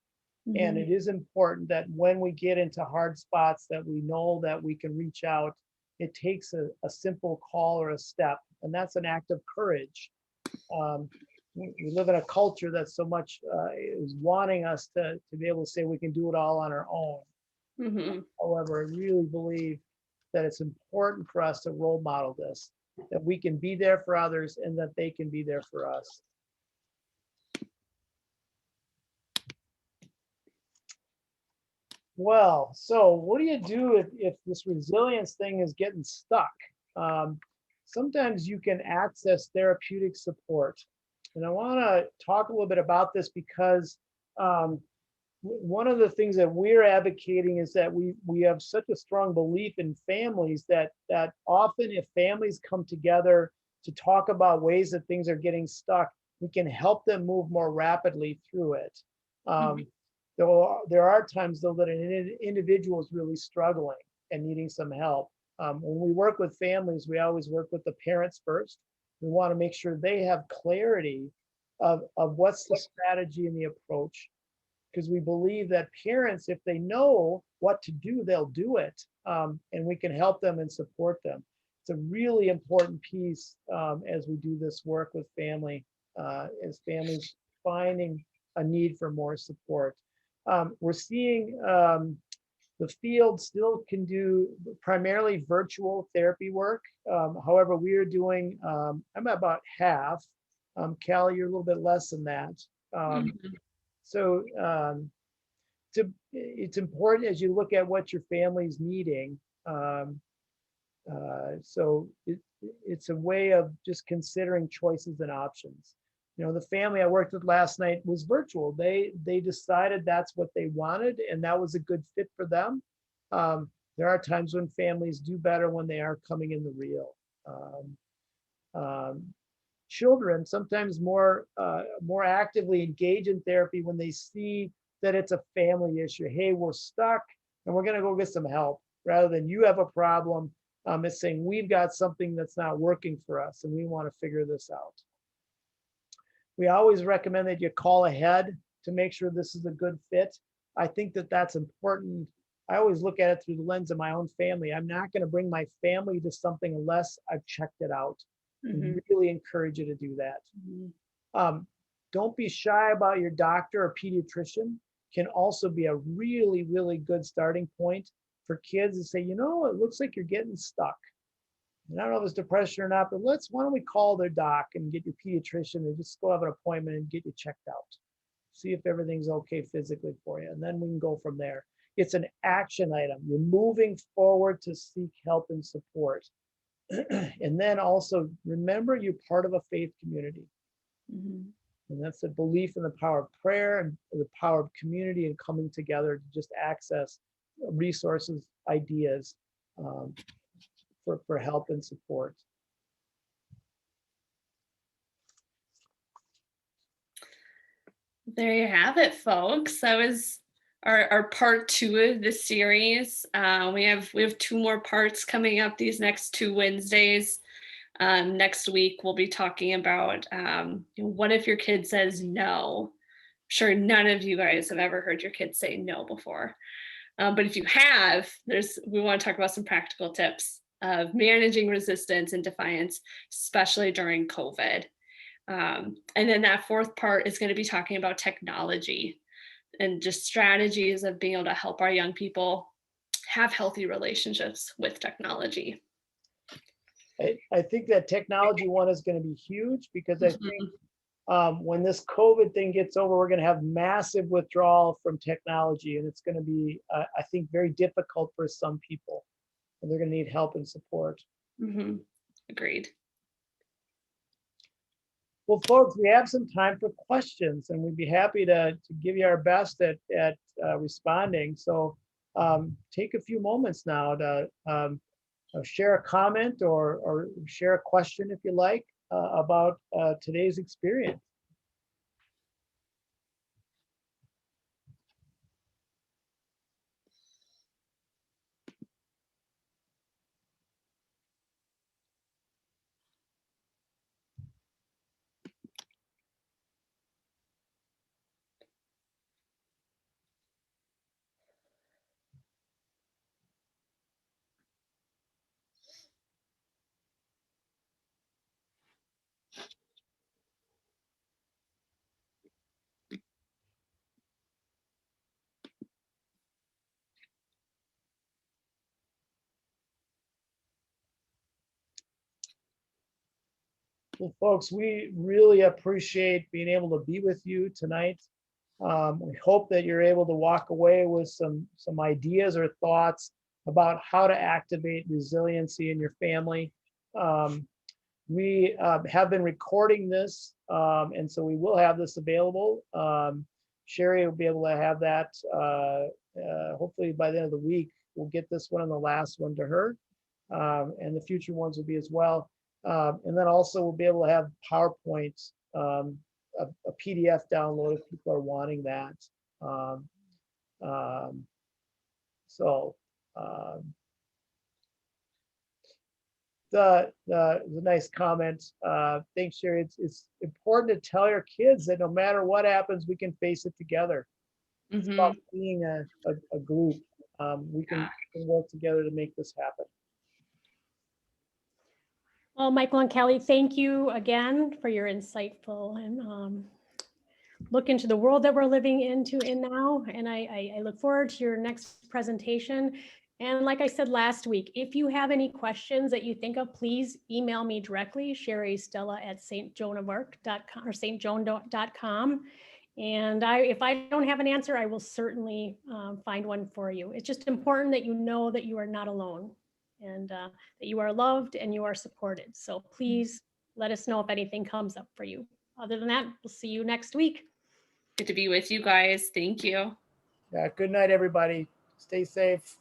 Mm-hmm. And it is important that when we get into hard spots, that we know that we can reach out. It takes a simple call or a step, and that's an act of courage. We live in a culture that so much is wanting us to be able to say we can do it all on our own. Mm-hmm. However, I really believe that it's important for us to role model this, that we can be there for others and that they can be there for us. Well, so what do you do if this resilience thing is getting stuck? Sometimes you can access therapeutic support. And I want to talk a little bit about this because one of the things that we're advocating is that we have such a strong belief in families that often if families come together to talk about ways that things are getting stuck, we can help them move more rapidly through it. There are times though that an individual is really struggling and needing some help. When we work with families, we always work with the parents first. We want to make sure they have clarity of what's the strategy and the approach, because we believe that parents, if they know what to do, they'll do it, and we can help them and support them. It's a really important piece as we do this work with family, as families finding a need for more support. We're seeing The field still can do primarily virtual therapy work. However, we are doing, I'm at about half. Callie, you're a little bit less than that. So it's important as you look at what your family's needing. So it's a way of just considering choices and options. You know, the family I worked with last night was virtual. They decided that's what they wanted, and that was a good fit for them. There are times when families do better when they are coming in the real. Children sometimes more actively engage in therapy when they see that it's a family issue. Hey, we're stuck and we're going to go get some help, rather than you have a problem. It's saying we've got something that's not working for us and we want to figure this out. We always recommend that you call ahead to make sure this is a good fit. I think that that's important. I always look at it through the lens of my own family. I'm not going to bring my family to something unless I've checked it out. I really encourage you to do that. Don't be shy about your doctor or pediatrician. Can also be a really, really good starting point for kids to say, you know, it looks like you're getting stuck. And I don't know if it's depression or not, but why don't we call their doc and get your pediatrician and just go have an appointment and get you checked out. See if everything's okay physically for you. And then we can go from there. It's an action item. You're moving forward to seek help and support. And then also remember you're part of a faith community. And that's a belief in the power of prayer and the power of community and coming together to just access resources, ideas, for help and support. There you have it, folks. That was our part 2 of the series. We have 2 more parts coming up these next 2 Wednesdays. Next week, we'll be talking about what if your kid says no? I'm sure none of you guys have ever heard your kids say no before. But if you have, we want to talk about some practical tips of managing resistance and defiance, especially during COVID. And then that 4th part is going to be talking about technology and just strategies of being able to help our young people have healthy relationships with technology. I think that technology one is going to be huge, because I think when this COVID thing gets over, we're going to have massive withdrawal from technology, and it's going to be, I think, very difficult for some people, and they're going to need help and support. Agreed. Well, folks, we have some time for questions, and we'd be happy to give you our best at responding. So take a few moments now to share a comment or share a question, if you like, about today's experience. Well, folks, we really appreciate being able to be with you tonight. We hope that you're able to walk away with some ideas or thoughts about how to activate resiliency in your family. We have been recording this, and so we will have this available. Sherry will be able to have that hopefully by the end of the week. We'll get this one and the last one to her, and the future ones will be as well. And then also we'll be able to have PowerPoint, a PDF download if people are wanting that. The nice comment. Thanks, Sherry. It's important to tell your kids that no matter what happens, we can face it together. It's about being a group. We can work together to make this happen. Well, Michael and Kelly, thank you again for your insightful and look into the world that we're living in now. And I look forward to your next presentation. And like I said last week, if you have any questions that you think of, please email me directly, sherrystella@stjoanavark.com or stjoan.com. And if I don't have an answer, I will certainly find one for you. It's just important that you know that you are not alone, and that you are loved and you are supported. So please let us know if anything comes up for you. Other than that, we'll see you next week. Good to be with you guys. Thank you. Yeah, good night, everybody. Stay safe.